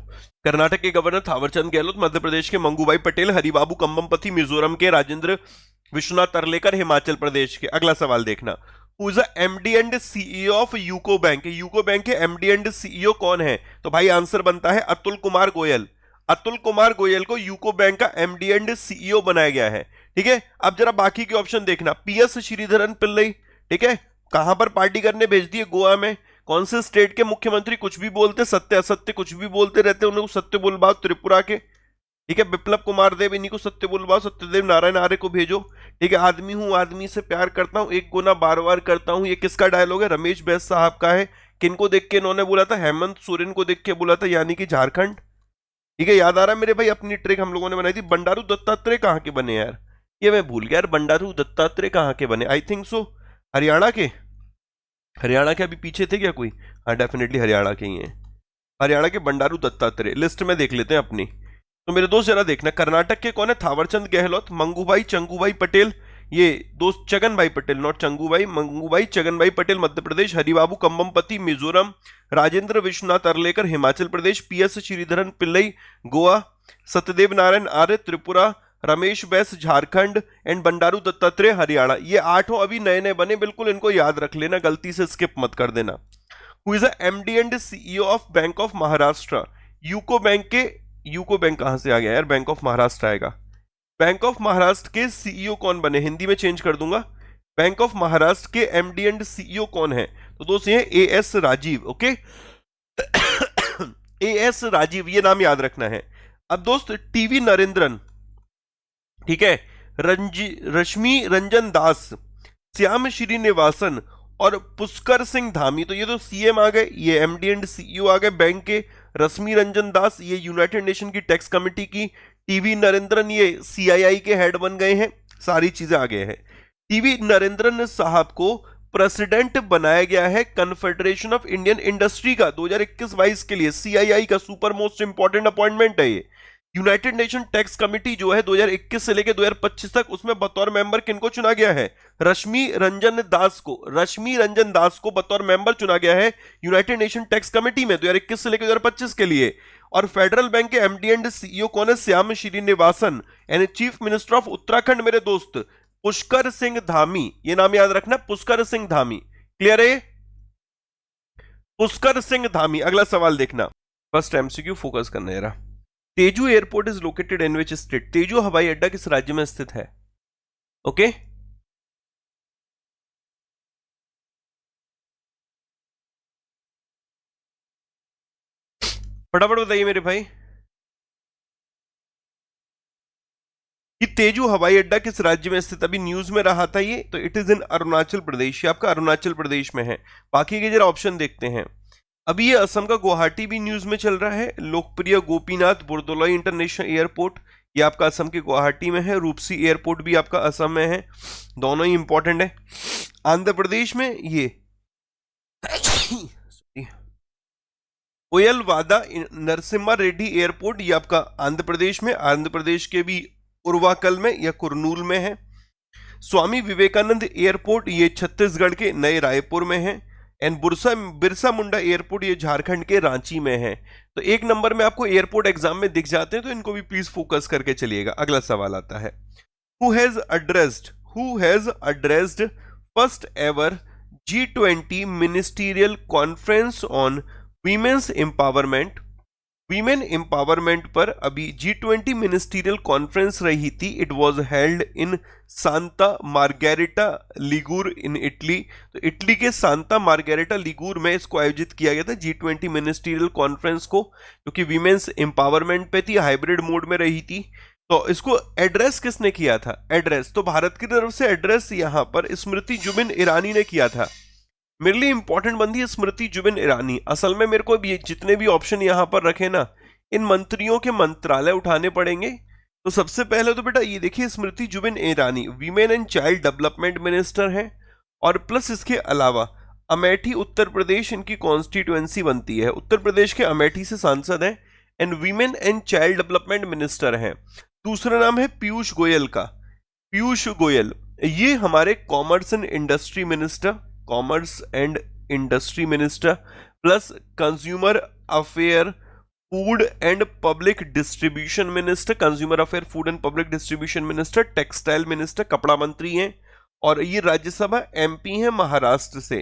कर्नाटक के गवर्नर थावरचंद गहलोत, मध्य प्रदेश के मंगूभाई पटेल, हरिबाबू कंबमपति मिजोरम के, राजेंद्र विश्वनाथ अर्लेकर हिमाचल प्रदेश के। अगला सवाल देखना, who is MD and CEO of UCO bank? UCO bank के एमडी एंड सीईओ कौन है? तो भाई आंसर बनता है अतुल कुमार गोयल। अतुल कुमार गोयल को यूको बैंक का एमडी एंड सीईओ बनाया गया है। ठीक है, अब जरा बाकी के ऑप्शन देखना, पीएस श्रीधरन पिल्लई, ठीक है, कहां पर पार्टी करने भेज दिए? गोवा में। कौन से स्टेट के मुख्यमंत्री कुछ भी बोलते, सत्य असत्य कुछ भी बोलते रहते, उन लोग सत्य बोलबाग त्रिपुरा के। ठीक है, बिप्लब कुमार देव, इन्हीं को सत्य बोलबाग सत्यदेव नारायण आर्य को भेजो। ठीक है, आदमी हूं आदमी से प्यार करता हूं, एक गुना बार बार करता हूं, ये किसका डायलॉग है? रमेश बैस साहब का है। किनको देख के इन्होंने बोला था? हेमंत सोरेन को देख के बोला था, यानी कि झारखंड। ठीक है, याद आ रहा है मेरे भाई, अपनी ट्रिक हम लोगों ने बनाई थी। बंडारू दत्तात्रेय कहां के बने यार? ये मैं भूल गया यार, बंडारू दत्तात्रेय कहां के बने? आई थिंक सो हरियाणा के, हरियाणा के अभी पीछे थे क्या कोई? हाँ डेफिनेटली हरियाणा के ही हैं, हरियाणा के बंडारू दत्तात्रेय। लिस्ट में देख लेते हैं अपनी। तो मेरे दोस्त जरा देखना, कर्नाटक के कौन है? थावरचंद गहलोत, मंगूभाई चंगूभाई पटेल, ये दोस्त Chagan Bhai Patel, not Changubhai, Mangubhai Chagan Bhai Patel Madhya Pradesh, Haribabu Kambhampati Mizoram, Rajendra Vishwanath Arlekar Himachal Pradesh, PS Sreedharan Pillai Goa, Satyadev Narayan Arya Tripura, Ramesh Bais Jharkhand and Bandaru Dattatreya Haryana. ये 8 अभी नए नए बने, बिल्कुल इनको याद रख लेना, गलती से स्किप मत कर देना। Who is MD and CEO of bank of Maharashtra? UCO bank के, यूको बैंक कहां से आ गया यार? बैंक ऑफ महाराष्ट्र आएगा। बैंक ऑफ महाराष्ट्र के सीईओ कौन बने? हिंदी में चेंज कर दूंगा, बैंक ऑफ महाराष्ट्र के एमडी एंड सीईओ कौन है? तो दोस्त ये A S Rajeev. Okay, A S Rajeev, ये नाम याद रखना है। अब दोस्त टीवी नरेंद्रन, ठीक है, रश्मि रंजन दास, श्याम श्रीनिवासन और पुष्कर सिंह धामी। तो ये तो सीएम आ गए, ये एमडी एंड सीईओ आ गए बैंक के। रश्मि रंजन दास ये यूनाइटेड नेशन की टैक्स कमेटी की, टीवी नरेंद्रन ये सीआईआई के हेड बन गए हैं, सारी चीजें आ गए हैं। टीवी नरेंद्रन साहब को प्रेसिडेंट बनाया गया है कन्फेडरेशन ऑफ इंडियन इंडस्ट्री का 2021-22 के लिए। सीआईआई का सुपर मोस्ट इंपॉर्टेंट अपॉइंटमेंट है ये। यूनाइटेड नेशन टैक्स कमिटी जो है 2021 से लेकर 2025 तक, उसमें बतौर मेंबर किनको चुना गया है? रश्मि रंजन दास को बतौर मेंबर चुना गया है यूनाइटेड नेशन टैक्स कमिटी में 2021 से लेकर 2025 के लिए। और फेडरल बैंक के एमडी एंड सीईओ कौन है? Shyam Srinivasan. And chief minister of Uttarakhand मेरे दोस्त पुष्कर सिंह धामी, ये नाम याद रखना, पुष्कर सिंह धामी। क्लियर है? पुष्कर सिंह धामी। अगला सवाल देखना, फर्स्ट एमसीक्यू फोकस करना जरा। Tezu airport is located in which state? Tezu हवाई अड्डा किस राज्य में स्थित है? ओके फटाफट बताइए मेरे भाई कि तेजू हवाई अड्डा किस राज्य में स्थित? अभी न्यूज में रहा था ये, तो it is in Arunachal Pradesh. ये आपका अरुणाचल प्रदेश में है। बाकी के जरा ऑप्शन देखते हैं। अभी ये असम का गुवाहाटी भी न्यूज में चल रहा है। लोकप्रिय गोपीनाथ बोरदोलाई इंटरनेशनल एयरपोर्ट, ये आपका असम के गुवाहाटी में है। रूपसी एयरपोर्ट भी आपका असम में है। दोनों ही इंपॉर्टेंट है। आंध्र प्रदेश में ये कोयलवादा नरसिम्हा रेड्डी एयरपोर्ट, ये आपका आंध्र प्रदेश में, आंध्र प्रदेश के भी उर्वाकल में या कुरनूल में है। स्वामी विवेकानंद एयरपोर्ट, ये छत्तीसगढ़ के नए रायपुर में है। एंड बिरसा मुंडा एयरपोर्ट, ये झारखंड के रांची में है। तो एक नंबर में आपको एयरपोर्ट एग्जाम में दिख जाते हैं, तो इनको भी प्लीज फोकस करके चलिएगा। अगला सवाल आता है, who has addressed first ever G20 ministerial conference on women's empowerment? Women empowerment पर अभी G20 मिनिस्टीरियल कॉन्फ्रेंस रही थी। It was held in Santa Margherita Ligure in Italy. तो इटली के सांता मार्गेरिटा लिगूर में इसको आयोजित किया गया था G20 मिनिस्टीरियल कॉन्फ्रेंस को, क्योंकि वीमेन्स एम्पावरमेंट पे थी, हाइब्रिड मोड में रही थी। तो इसको एड्रेस किसने किया था? एड्रेस तो भारत की तरफ से एड्रेस यहां पर स्मृति जुबिन ईरानी ने किया था। मेरे लिए इंपॉर्टेंट बंदी है स्मृति जुबिन ईरानी। असल में मेरे को ये जितने भी ऑप्शन यहां पर रखे ना, इन मंत्रियों के मंत्रालय उठाने पड़ेंगे। तो सबसे पहले तो बेटा ये देखिए, Smriti Zubin Irani women and child development minister है। और प्लस इसके अलावा अमेठी उत्तर प्रदेश इनकी कॉन्स्टिट्यूएंसी बनती है। उत्तर प्रदेश के अमेठी से सांसद हैं and women and child development minister हैं। दूसरा नाम है पीयूष गोयल का। पीयूष गोयल ये हमारे commerce and industry minister plus consumer affair food and public distribution minister, textile minister, कपड़ा मंत्री हैं। और ये राज्यसभा एमपी हैं महाराष्ट्र से।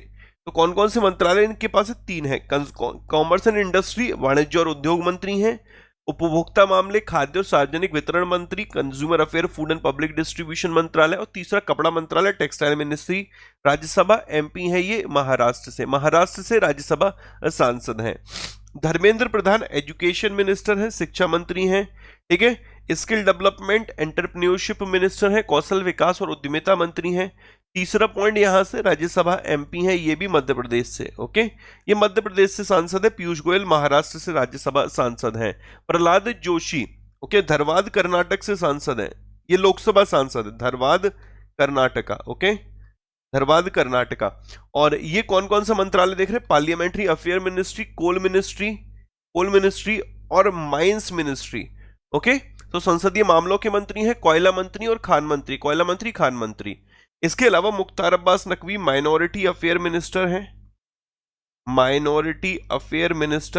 तो कौन कौन से मंत्रालय इनके पास है? 3 है। कॉमर्स एंड इंडस्ट्री, वाणिज्य और उद्योग मंत्री हैं। उपभोक्ता मामले, खाद्य और सार्वजनिक वितरण मंत्री, consumer affair, food and public distribution मंत्रालय। और तीसरा कपड़ा मंत्रालय, टेक्सटाइल मिनिस्ट्री। राज्यसभा एमपी है ये महाराष्ट्र से राज्यसभा सांसद हैं। धर्मेंद्र प्रधान एजुकेशन मिनिस्टर हैं, शिक्षा मंत्री हैं। ठीक है। स्किल डेवलपमेंट एंटरप्रेन्योरशिप मिनिस्टर हैं, कौशल विकास और उद्यमिता मंत्री हैं। तीसरा पॉइंट यहां से राज्यसभा एमपी है, ये भी मध्य प्रदेश से। ओके, ये मध्य प्रदेश से सांसद है। पीयूष गोयल महाराष्ट्र से राज्यसभा सांसद हैं। प्रहलाद जोशी ओके धरवाद कर्नाटक से सांसद हैं, ये लोकसभा सांसद है। धरवाद कर्नाटका, ओके धरवाद कर्नाटका। और ये कौन कौन सा मंत्रालय देख रहे हैं? Parliamentary affair ministry, coal ministry और माइंस मिनिस्ट्री। ओके, तो संसदीय मामलों के मंत्री हैं कोयला मंत्री और खान मंत्री। इसके अलावा Mukhtar Abbas Naqvi minority affair minister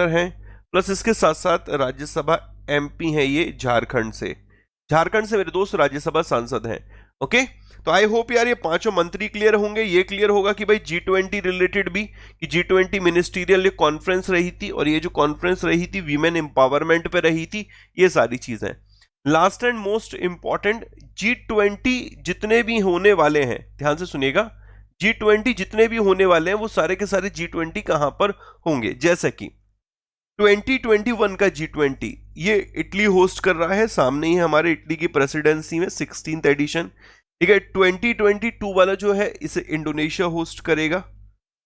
हैं। प्लस इसके साथ साथ राज्यसभा एमपी हैं ये झारखंड से मेरे दोस्त राज्यसभा सांसद हैं। ओके, तो आई होप यार ये पांचों मंत्री क्लियर होंगे। ये क्लियर होगा कि भाई G20 रिलेटेड भी, कि G20 मिनिस्टीरियल ये कॉन्फ्रेंस रही थी, और ये जो कॉन्फ्रेंस रही थी वीमेन एम्पावरमेंट पे रही थी। ये सारी चीजें। Last and most important, G20 जितने भी होने वाले हैं, ध्यान से सुनिएगा, G20 जितने भी होने वाले हैं वो सारे के सारे G20 कहां पर होंगे? जैसे कि 2021 का G20 ये इटली होस्ट कर रहा है, सामने ही हमारे इटली की प्रेसिडेंसी में 16th एडिशन। ठीक है, 2022 वाला जो है इसे इंडोनेशिया होस्ट करेगा,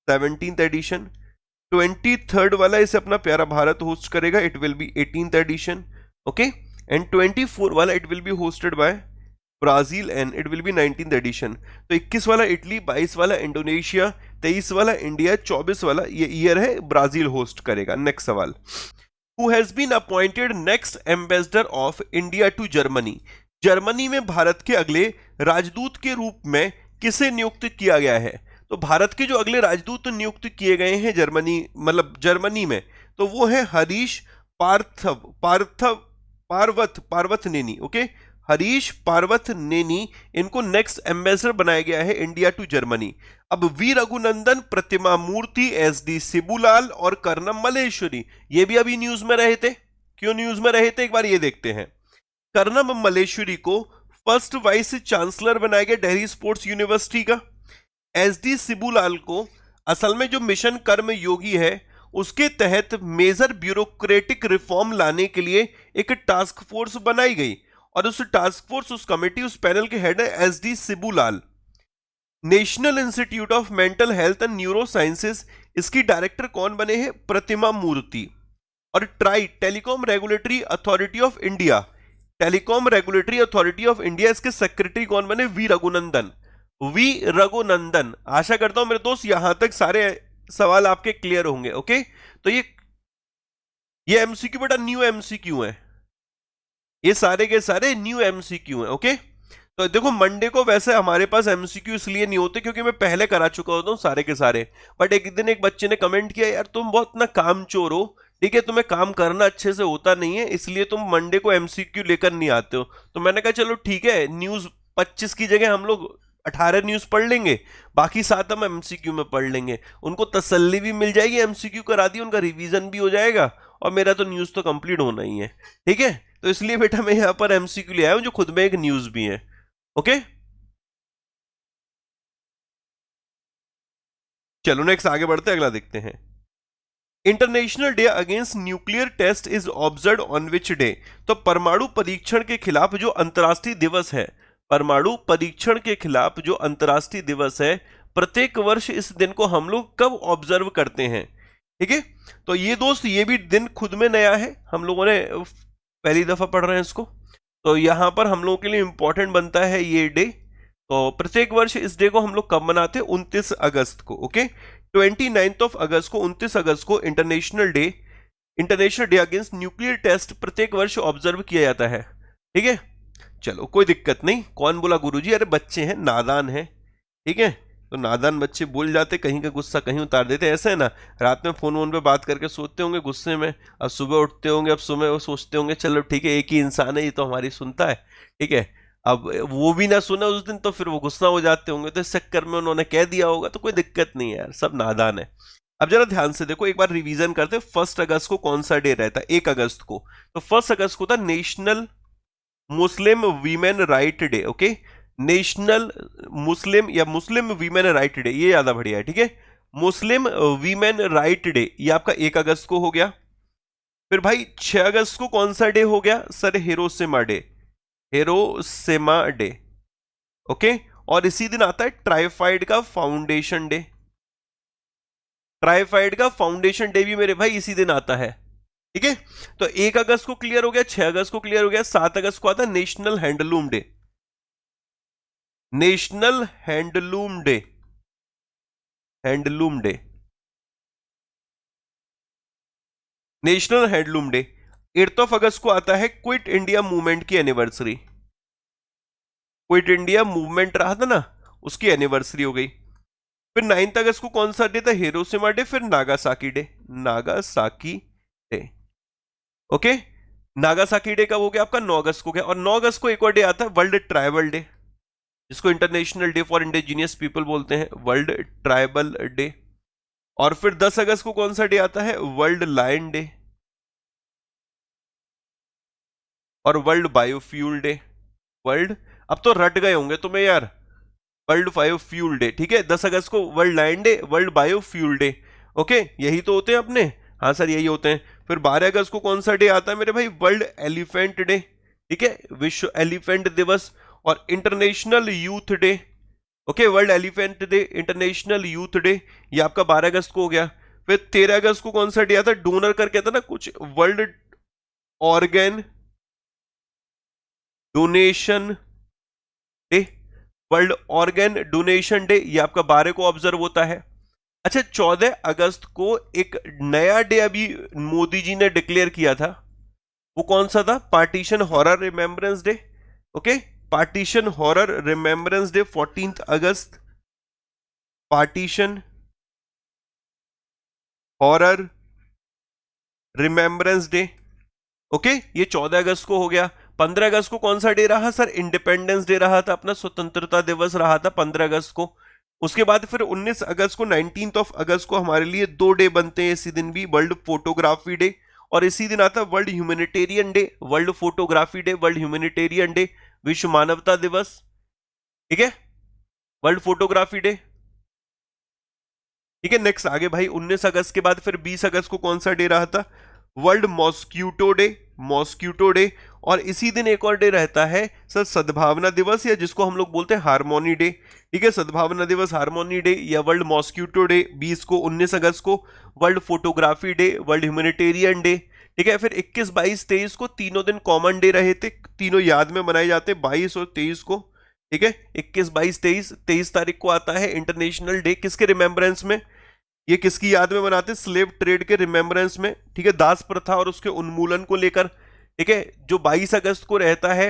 17th एडिशन। 23rd वाला इसे अपना प्यारा भारत होस्ट करेगा, it will be 18th edition. Okay, and 24 वाला it will be hosted by Brazil and it will be 19th edition. तो 21 वाला इटली, 22 वाला इंडोनेशिया, 23 वाला इंडिया, 24 वाला ये ईयर है ब्राजील होस्ट करेगा। नेक्स्ट सवाल, who has been appointed next ambassador of India to Germany. Germany में भारत के अगले राजदूत के रूप में किसे नियुक्त किया गया है? तो भारत के जो अगले राजदूत नियुक्त किए गए हैं जर्मनी, मतलब जर्मनी में, तो वो है Harish Parvathaneni. Okay, Harish Parvathaneni, इनको नेक्स्ट एम्बेसडर बनाया गया है इंडिया टू जर्मनी। अब वी रघुनंदन, प्रतिमा मूर्ति, SD सिबुलाल और कर्नम मल्लेश्वरी, ये भी अभी न्यूज में रहे थे। क्यों न्यूज में रहे थे, एक बार ये देखते हैं। कर्नम मल्लेश्वरी को फर्स्ट वाइस चांसलर बनाया गया दिल्ली स्पोर्ट्स यूनिवर्सिटी का। SD सिबुलाल को असल में जो मिशन कर्म योगी है उसके तहत मेजर ब्यूरोक्रेटिक रिफॉर्म लाने के लिए एक टास्क फोर्स बनाई गई, और उस टास्क फोर्स, उस कमेटी, उस पैनल के हेड है SD Shibulal. National institute of mental health and neuro sciences, इसकी डायरेक्टर कौन बने हैं? प्रतिमा मूर्ति। और TRAI telecom regulatory authority of India, telecom regulatory authority of India, इसके सेक्रेटरी कौन बने? वी रघुनंदन। वी रघुनंदन। आशा करता हूं मेरे दोस्त यहां तक सारे सवाल आपके क्लियर होंगे। ओके, तो ये एमसीक्यू बेटा न्यू एमसीक्यू है, ये सारे के सारे न्यू एमसीक्यू हैं। ओके, तो देखो मंडे को वैसे हमारे पास एमसीक्यू इसलिए नहीं होते क्योंकि मैं पहले करा चुका होता हूँ सारे के सारे, बट एक दिन एक बच्चे ने कमेंट किया, यार तुम बहुत ना काम चोर हो, ठीक है, तुम्हें काम करना अच्छे से होता नहीं है, इसलिए तुम मंडे को एमसीक्यू लेकर नहीं आते हो। तो मैंने कहा चलो ठीक है, न्यूज 25 की जगह हम लोग 18 न्यूज पढ़ लेंगे, बाकी 7 हम एमसीक्यू में पढ़ लेंगे, उनको तसल्ली भी मिल जाएगी, एमसीक्यू करा दी, उनका रिवीजन भी हो जाएगा, और मेरा तो न्यूज तो कंप्लीट होना ही है। ठीक है, तो इसलिए बेटा मैं यहां पर एमसीक्यू ले आया हूं जो खुद में एक न्यूज भी है। ओके, चलो नेक्स्ट आगे बढ़ते हैं, अगला देखते हैं। International day against nuclear test is observe on which day. तो परमाणु परीक्षण के खिलाफ जो अंतर्राष्ट्रीय दिवस है, परमाणु परीक्षण के खिलाफ जो अंतर्राष्ट्रीय दिवस है, प्रत्येक वर्ष इस दिन को हम लोग कब ऑब्जर्व करते हैं? ठीक है, तो ये दोस्त ये भी दिन खुद में नया है, हम लोगों ने पहली दफा पढ़ रहे हैं इसको, तो यहां पर हम लोगों के लिए इंपॉर्टेंट बनता है ये डे। तो प्रत्येक वर्ष इस डे को हम लोग कब मनाते हैं? 29 अगस्त को। ओके, 29 अगस्त को, 29 अगस्त को international day against nuclear test प्रत्येक वर्ष ऑब्जर्व किया जाता है। ठीक है, चलो कोई दिक्कत नहीं। कौन बोला गुरुजी? अरे बच्चे हैं, नादान हैं, ठीक है, तो नादान बच्चे बोल जाते, कहीं का गुस्सा कहीं उतार देते। ऐसा है ना, रात में फोन वोन पे बात करके सोते होंगे गुस्से में, अब सुबह उठते होंगे, अब सुबह वो सोचते होंगे चलो ठीक है एक ही इंसान है, ये तो हमारी सुनता है, ठीक है, अब वो भी ना सुना उस दिन तो फिर वो गुस्सा हो जाते होंगे, तो इस चक्कर में उन्होंने कह दिया होगा, तो कोई दिक्कत नहीं है यार, सब नादान है। अब जरा ध्यान से देखो, एक बार रिवीजन करते, 1 अगस्त को कौन सा डे रहता है? 1 अगस्त को, तो 1 अगस्त को था national Muslim women right day. Okay, national Muslim या मुस्लिम वीमेन राइट डे, ये ज्यादा बढ़िया है। ठीक है, मुस्लिम वीमेन राइट डे, ये आपका 1 अगस्त को हो गया। फिर भाई 6 अगस्त को कौन सा डे हो गया? Sir Hiroshima day, Hiroshima day. Okay, और इसी दिन आता है ट्राइफाइड का फाउंडेशन डे, ट्राइफाइड का फाउंडेशन डे भी मेरे भाई इसी दिन आता है। ठीक है, तो 1 अगस्त को क्लियर हो गया, 6 अगस्त को क्लियर हो गया, 7 अगस्त को आता है national handloom day, national handloom day, handloom day, national handloom day. 8 अगस्त को आता है क्विट इंडिया मूवमेंट की एनिवर्सरी, क्विट इंडिया मूवमेंट रहा था ना, उसकी एनिवर्सरी हो गई। फिर 9 अगस्त को कौन सा डे था? Hiroshima day. फिर Nagasaki day, Nagasaki day. Okay, Nagasaki day कब हो गया आपका? 9 अगस्त को गया। और 9 अगस्त को एक और डे आता है वर्ल्ड ट्राइबल डे, जिसको international day for indigenous people बोलते हैं, वर्ल्ड ट्राइबल डे। और फिर 10 अगस्त को कौन सा डे आता है? वर्ल्ड लायन डे और वर्ल्ड बायोफ्यूल डे, वर्ल्ड, अब तो रट गए होंगे तुम्हें यार, वर्ल्ड बायोफ्यूल डे। ठीक है, 10 अगस्त को world lion day, world biofuel day. Okay, यही तो होते हैं अपने, हाँ सर यही होते हैं। फिर 12 अगस्त को कौन सा डे आता है मेरे भाई? वर्ल्ड एलिफेंट डे, ठीक है, विश्व एलिफेंट दिवस और international youth day. Okay, world elephant day, international youth day, ये आपका 12 अगस्त को हो गया। फिर 13 अगस्त को कौन सा डे आता है? डोनर करके था ना कुछ, world organ donation day, world organ donation day, ये आपका 12 को ऑब्जर्व होता है। अच्छा, 14 अगस्त को एक नया डे अभी मोदी जी ने डिक्लेयर किया था, वो कौन सा था? Partition horror remembrance day. Okay, partition horror remembrance day 14 अगस्त, partition horror remembrance day. Okay, ये 14 अगस्त को हो गया। 15 अगस्त को कौन सा डे रहा सर? इंडिपेंडेंस डे रहा था, अपना स्वतंत्रता दिवस रहा था 15 अगस्त को। उसके बाद फिर 19 अगस्त को, 19 ऑफ अगस्त को हमारे लिए दो डे बनते हैं इसी दिन भी, वर्ल्ड फोटोग्राफी डे, और इसी दिन आता है world humanitarian day, world photography day, world humanitarian day, विश्व मानवता दिवस। ठीक है, वर्ल्ड फोटोग्राफी डे। ठीक है, नेक्स्ट आगे भाई, 19 अगस्त के बाद फिर 20 अगस्त को कौन सा डे रहा था? World mosquito day, mosquito day. और इसी दिन एक और डे रहता है सर, सद्भावना दिवस, या जिसको हम लोग बोलते हैं हार्मोनी डे। ठीक है, सद्भावना दिवस, हार्मोनी डे या वर्ल्ड मॉस्क्यूटो डे 20 को। 19 अगस्त को world photography day, world humanitarian day. ठीक है, फिर 21, 22, 23 को तीनों दिन कॉमन डे रहे थे, तीनों याद में मनाए जाते हैं, 22 और 23 को। ठीक है, 21, 22, 23, 23 तारीख को आता है इंटरनेशनल डे, किसके रिमेम्बरेंस में? ये किसकी याद में बनाते हैं? स्लेव ट्रेड के रिमेम्बरेंस में। ठीक है, दास प्रथा और उसके उन्मूलन को लेकर। ठीक है, जो 22 अगस्त को रहता है,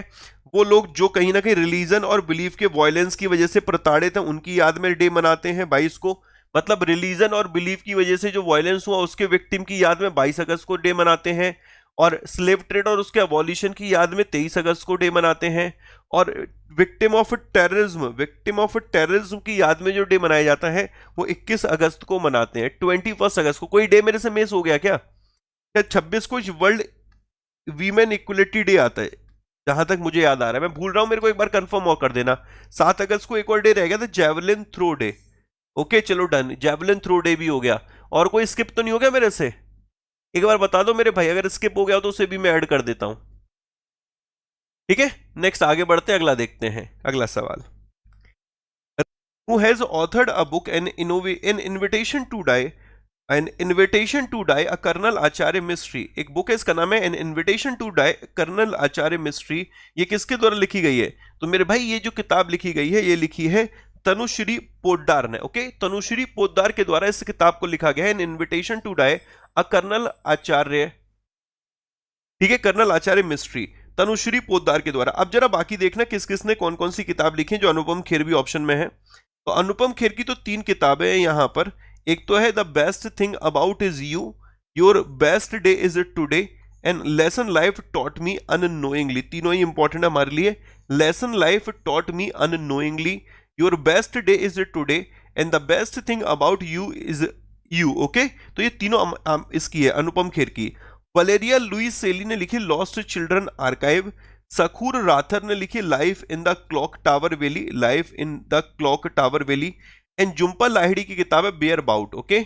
वो लोग जो कहीं ना कहीं रिलीजन और बिलीफ के वायलेंस की वजह से प्रताड़ित हैं, उनकी याद में डे मनाते हैं 22 को। मतलब रिलीजन और बिलीफ की वजह से जो वायलेंस हुआ, उसके विक्टिम की याद में 22 अगस्त को डे मनाते हैं। और स्लेव ट्रेड और उसके अबॉलिशन की याद में 23 अगस्त को डे मनाते हैं। और victim of terrorism, victim of terrorism की याद में जो डे मनाया जाता है, वो 21 अगस्त को मनाते हैं। 21 अगस्त को कोई डे मेरे से मिस हो गया क्या? 26 को वर्ल्ड वीमेन इक्वलिटी डे आता है, जहां तक मुझे याद आ रहा है, मैं भूल रहा हूं, मेरे को एक बार कंफर्म और कर देना। 7 अगस्त को एक और डे रह गया था, जेवलिन थ्रो डे। ओके चलो डन, जेवलिन थ्रो डे भी हो गया। और कोई स्किप तो नहीं हो गया मेरे से? एक बार बता दो मेरे भाई, अगर स्किप हो गया तो उसे भी मैं ऐड कर देता हूं। ठीक है, नेक्स्ट आगे बढ़ते हैं, अगला देखते हैं, अगला सवाल। Who has authored a book, an invitation to die, an invitation to die, a colonel Acharya mystery. एक बुक है, इसका नाम है an invitation to die, colonel Acharya mystery. ये किसके द्वारा लिखी गई है? तो मेरे भाई ये जो किताब लिखी गई है, ये लिखी है तनुश्री पोद्दार ने। ओके, तनुश्री पोद्दार के द्वारा इस किताब को लिखा गया है, an invitation to die, a colonel Acharya. ठीक है, कर्नल आचार्य मिस्ट्री, तनुश्री पोद्दार के द्वारा। अब जरा बाकी देखना किस किसने कौन कौन सी किताब लिखी है, जो अनुपम खेर भी ऑप्शन में है। तो अनुपम खेर की तो 3 किताबें हैं यहां पर। एक तो है the best thing about is you, your best day is it today, and lesson life taught me unknowingly. तीनों ही इंपॉर्टेंट है हमारे लिए। Lesson life taught me unknowingly, your best day is it today, and the best thing about you is you. Okay, तो ये तीनों इसकी है, अनुपम खेर की। वलेरिया लुइस सेली ने लिखी lost children archive. Shakoor Rather ने लिखी life in the clock tower valley, life in the clock tower valley. And Jhumpa Lahiri की किताब है whereabouts. Okay,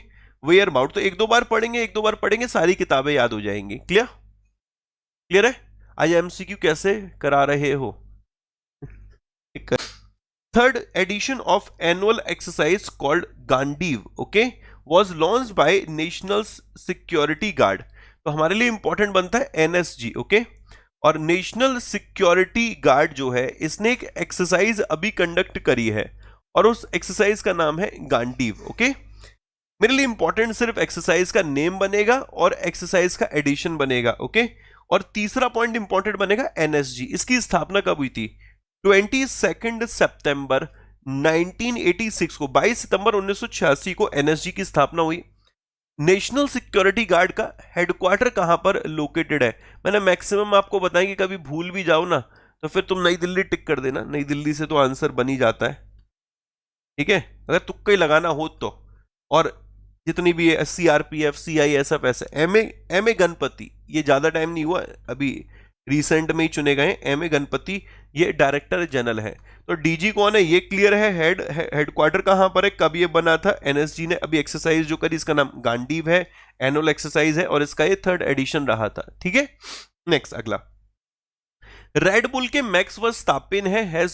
whereabouts. तो एक दो बार पढ़ेंगे, एक दो बार पढ़ेंगे, सारी किताबें याद हो जाएंगी। क्लियर? क्लियर है? आज एमसीक्यू कैसे करा रहे हो? Third edition of annual exercise called Gandiv, okay, was launch by national security guard. तो हमारे लिए इंपॉर्टेंट बनता है एनएसजी। ओके, और नेशनल सिक्योरिटी गार्ड जो है, इसने एक एक्सरसाइज अभी कंडक्ट करी है, और उस एक्सरसाइज का नाम है गांडीव। ओके, मेरे लिए इंपॉर्टेंट सिर्फ एक्सरसाइज का नेम बनेगा और एक्सरसाइज का एडिशन बनेगा। ओके, और तीसरा पॉइंट इंपॉर्टेंट बनेगा एनएसजी। इसकी स्थापना कब हुई थी? 22 सितंबर 1986 को, 22 सितंबर 1986 को एनएसजी की स्थापना हुई। नेशनल सिक्योरिटी गार्ड का हेडक्वार्टर कहां पर लोकेटेड है? मैंने मैक्सिमम आपको बताया कि कभी भूल भी जाओ ना, तो फिर तुम नई दिल्ली टिक कर देना, नई दिल्ली से तो आंसर बन ही जाता है। ठीक है, अगर तुक्का ही लगाना हो तो। और जितनी भी है सीआरपीएफ, सीआईएसएफ, ऐसे एमए गणपति, ये ज्यादा टाइम नहीं हुआ, अभी रिसेंट में ही चुने गए। एमए गणपति ये डायरेक्टर जनरल है। तो डीजी कौन है ये क्लियर है। हेडक्वार्टर कहां पर है, कब ये बना था? एनएसजी ने अभी एक्सरसाइज जो करी, इसका नाम गांडीव है, एनुअल एक्सरसाइज है, और इसका ये 3rd एडिशन रहा था। ठीक है, नेक्स्ट अगला। रेड बुल के मैक्स वर्स्टापेन है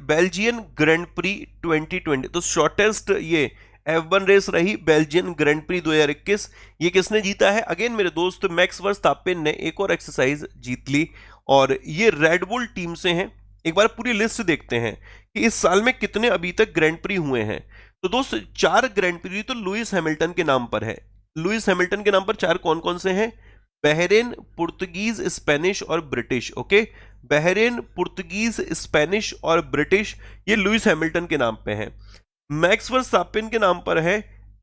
बेल्जियन ग्रैंड प्री 2020। तो शॉर्टेस्ट ये F1 रेस रही बेल्जियन ग्रैंड प्री 2021। ये किसने जीता है? अगेन मेरे दोस्त मैक्स वर्स्टापेन ने एक और एक्सरसाइज जीत ली, और ये रेड बुल टीम से हैं। एक बार पूरी लिस्ट देखते हैं कि इस साल में कितने अभी तक ग्रैंड प्री हुए हैं। तो दोस्त 4 ग्रैंड प्री तो लुइस हैमिल्टन के नाम पर है। लुइस हैमिल्टन के नाम पर 4 कौन कौन से हैं? बहरेन, पुर्तगीज, स्पेनिश और British. Okay, Bahrain, Portuguese, Spanish और ब्रिटिश, ये लुइस हैमिल्टन के नाम पे हैं। मैक्स वर्स्टैपेन के नाम पर है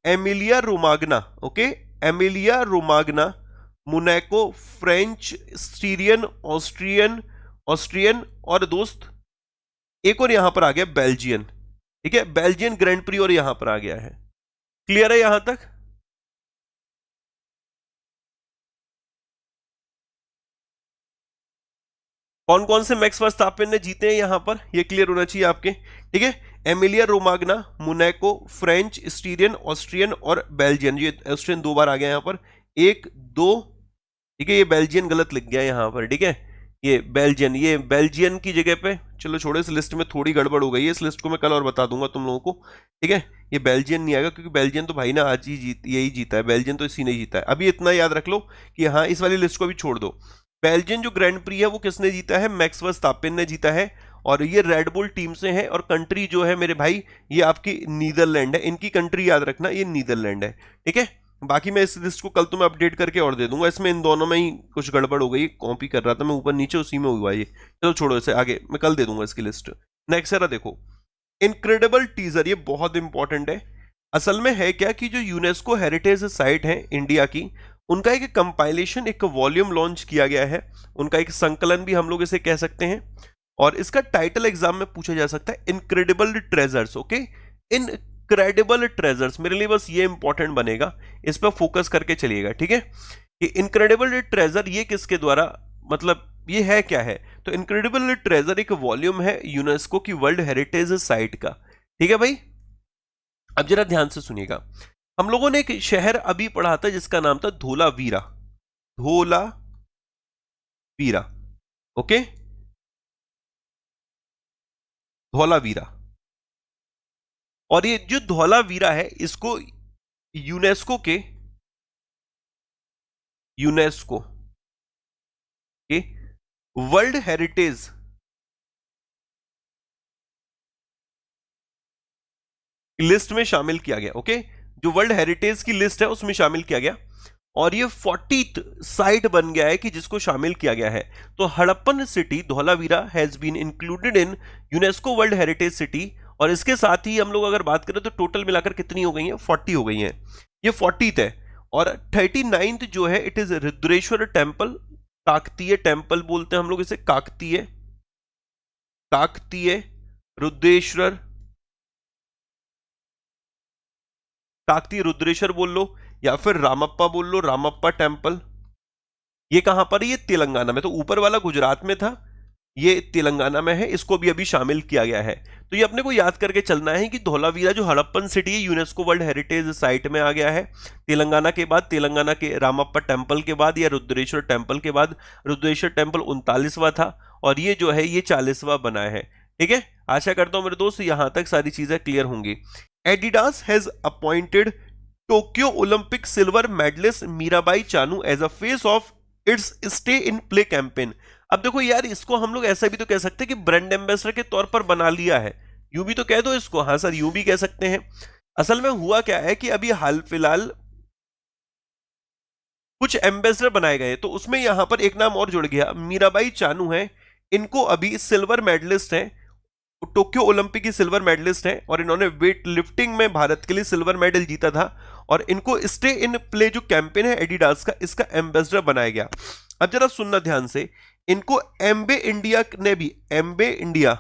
Emilia Romagna. Okay, Emilia Romagna, Monaco, French, Styrian, Austrian, Austrian और दोस्त एक और यहां पर आ गया बेल्जियन। ठीक है, बेल्जियन ग्रैंड प्री और यहां पर आ गया है। क्लियर है यहां तक? कौन कौन से मैक्स वर्स्टैपेन ने जीते हैं यहां पर, ये क्लियर होना चाहिए आपके। ठीक है, Emilia Romagna, Monaco, French, Styrian, Austrian और बेल्जियन। ये ऑस्ट्रियन 2 बार आ गया यहां पर, 1 2। ठीक है, ये बेल्जियन गलत लिख गया यहां पर। ठीक है, ये बेल्जियन की जगह पे, चलो छोड़ो, इस लिस्ट में थोड़ी गड़बड़ हो गई है, इस लिस्ट को मैं कल और बता दूंगा तुम लोगों को। ठीक है, ये बेल्जियन नहीं आएगा क्योंकि बेल्जियन तो भाई ना आज ही यही जीता है, बेल्जियन तो इसी ने जीता है। अभी इतना याद रख लो कि हाँ, इस वाली लिस्ट को भी छोड़ दो। बेल्जियन जो ग्रैंड प्री है वो किसने जीता है? मैक्स वर्स्टैपेन ने जीता है। और ये रेड बुल टीम से है, और कंट्री जो है मेरे भाई ये आपकी नीदरलैंड है। इनकी कंट्री याद रखना, ये नीदरलैंड है। ठीक है, बाकी मैं इस लिस्ट को कल तुम्हें अपडेट करके और दे दूंगा। इसमें इन दोनों में ही कुछ गड़बड़ हो गई, कॉपी कर रहा था मैं ऊपर नीचे, उसी में हुआ ये। चलो छोड़ो इसे, आगे मैं कल दे दूंगा इसकी लिस्ट। नेक्स्ट जरा देखो, इनक्रेडिबल टीजर, ये बहुत इंपॉर्टेंट है। असल में है क्या कि जो यूनेस्को हेरिटेज साइट है इंडिया की, उनका एक कंपाइलेशन, एक वॉल्यूम लॉन्च किया गया है। उनका एक संकलन भी हम लोग इसे कह सकते हैं, और इसका टाइटल एग्जाम में पूछा जा सकता है, incredible treasures. Okay, incredible treasures, मेरे लिए बस ये इंपॉर्टेंट बनेगा, इस पर फोकस करके चलिएगा। ठीक है, ये इनक्रेडिबल ट्रेजर ये किसके द्वारा, मतलब ये है क्या है? तो इनक्रेडिबल ट्रेजर एक वॉल्यूम है यूनेस्को की वर्ल्ड हेरिटेज साइट का। ठीक है भाई, अब जरा ध्यान से सुनिएगा। हम लोगों ने एक शहर अभी पढ़ा था जिसका नाम था धोलावीरा। धोलावीरा, ओके, धोलावीरा। और ये जो धोलावीरा है, इसको यूनेस्को के वर्ल्ड हेरिटेज लिस्ट में शामिल किया गया। ओके, जो वर्ल्ड हेरिटेज की लिस्ट है उसमें शामिल किया गया, और ये 40th साइट बन गया है कि जिसको शामिल किया गया है। तो Harappan city Dholavira has been included in UNESCO world heritage city. और इसके साथ ही हम लोग अगर बात करें तो टोटल मिलाकर कितनी हो गई है? 40 हो गई हैं। ये 40th है। और 39th जो है, it is Rudreshwar temple, Kakatiya temple बोलते हैं हम लोग इसे, काकतीय रुद्रेश्वर, काकतीय रुद्रेश्वर बोल लो, या फिर रामप्पा बोल लो, रामप्पा टेम्पल। ये कहां पर है? ये तेलंगाना में। तो ऊपर वाला गुजरात में था, ये तेलंगाना में है, इसको भी अभी शामिल किया गया है। तो ये अपने को याद करके चलना है कि धोलावीरा जो हड़प्पन सिटी है, यूनेस्को वर्ल्ड हेरिटेज साइट में आ गया है तेलंगाना के बाद, तेलंगाना के रामप्पा टेम्पल के बाद, या रुद्रेश्वर टेम्पल के बाद। रुद्रेश्वर टेम्पल 39वां था, और ये जो है ये 40वां बना है। ठीक है, आशा करता हूं मेरे दोस्त यहां तक सारी चीजें क्लियर होंगी। Adidas has appointed Tokyo Olympic silver medalist Mirabai Chanu as a face of its stay in play campaign. अब देखो यार, इसको हम लोग ऐसा भी तो कह सकते हैं कि ब्रांड एम्बेसडर के तौर पर बना लिया है, यूं भी तो कह दो इसको। हाँ सर, यूं भी कह सकते हैं। असल में हुआ क्या है कि अभी हाल फिलहाल कुछ एम्बेसडर बनाए गए, तो उसमें यहां पर एक नाम और जुड़ गया, मीराबाई चानू है। इनको अभी सिल्वर मेडलिस्ट है, टोक्यो ओलंपिक की सिल्वर मेडलिस्ट है, और इन्होंने वेट लिफ्टिंग में भारत के लिए सिल्वर मेडल जीता था। और इनको स्टे इन प्ले जो कैंपेन है एडिडास का, इसका एम्बेसडर बनाया गया। अब जरा सुनना ध्यान से, इनको एम्बे इंडिया ने भी, एम्बे इंडिया,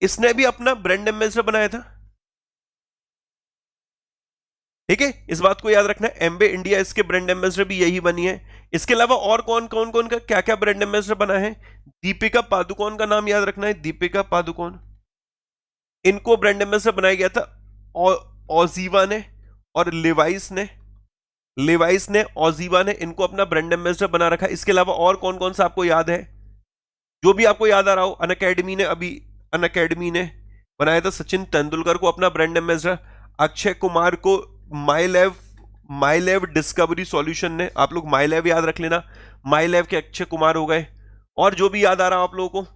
इसने भी अपना ब्रांड एम्बेसडर बनाया था। ठीक है, इस बात को याद रखना है, एम्बे इंडिया इसके ब्रांड एम्बेसडर भी यही बनी है। इसके अलावा और कौन कौन का क्या क्या ब्रांड एम्बेसडर बना है? दीपिका पादुकोण का नाम याद रखना है, दीपिका पादुकोण, इनको ब्रांड एम्बेसडर बनाया गया था ओजीवा ने, और लेवाइस ने ओजीवा ने इनको अपना ब्रांड एम्बेसडर बना रखा। इसके अलावा और कौन कौन सा आपको याद है? जो भी आपको याद आ रहा हो, अन अकेडमी ने बनाया था सचिन तेंदुलकर को अपना ब्रांड एम्बेसडर। अक्षय कुमार को माई लैब डिस्कवरी सॉल्यूशन ने, आप लोग माई लैब याद रख लेना, माई लैब के अक्षय कुमार हो गए। और जो भी याद आ रहा हो आप लोगों को,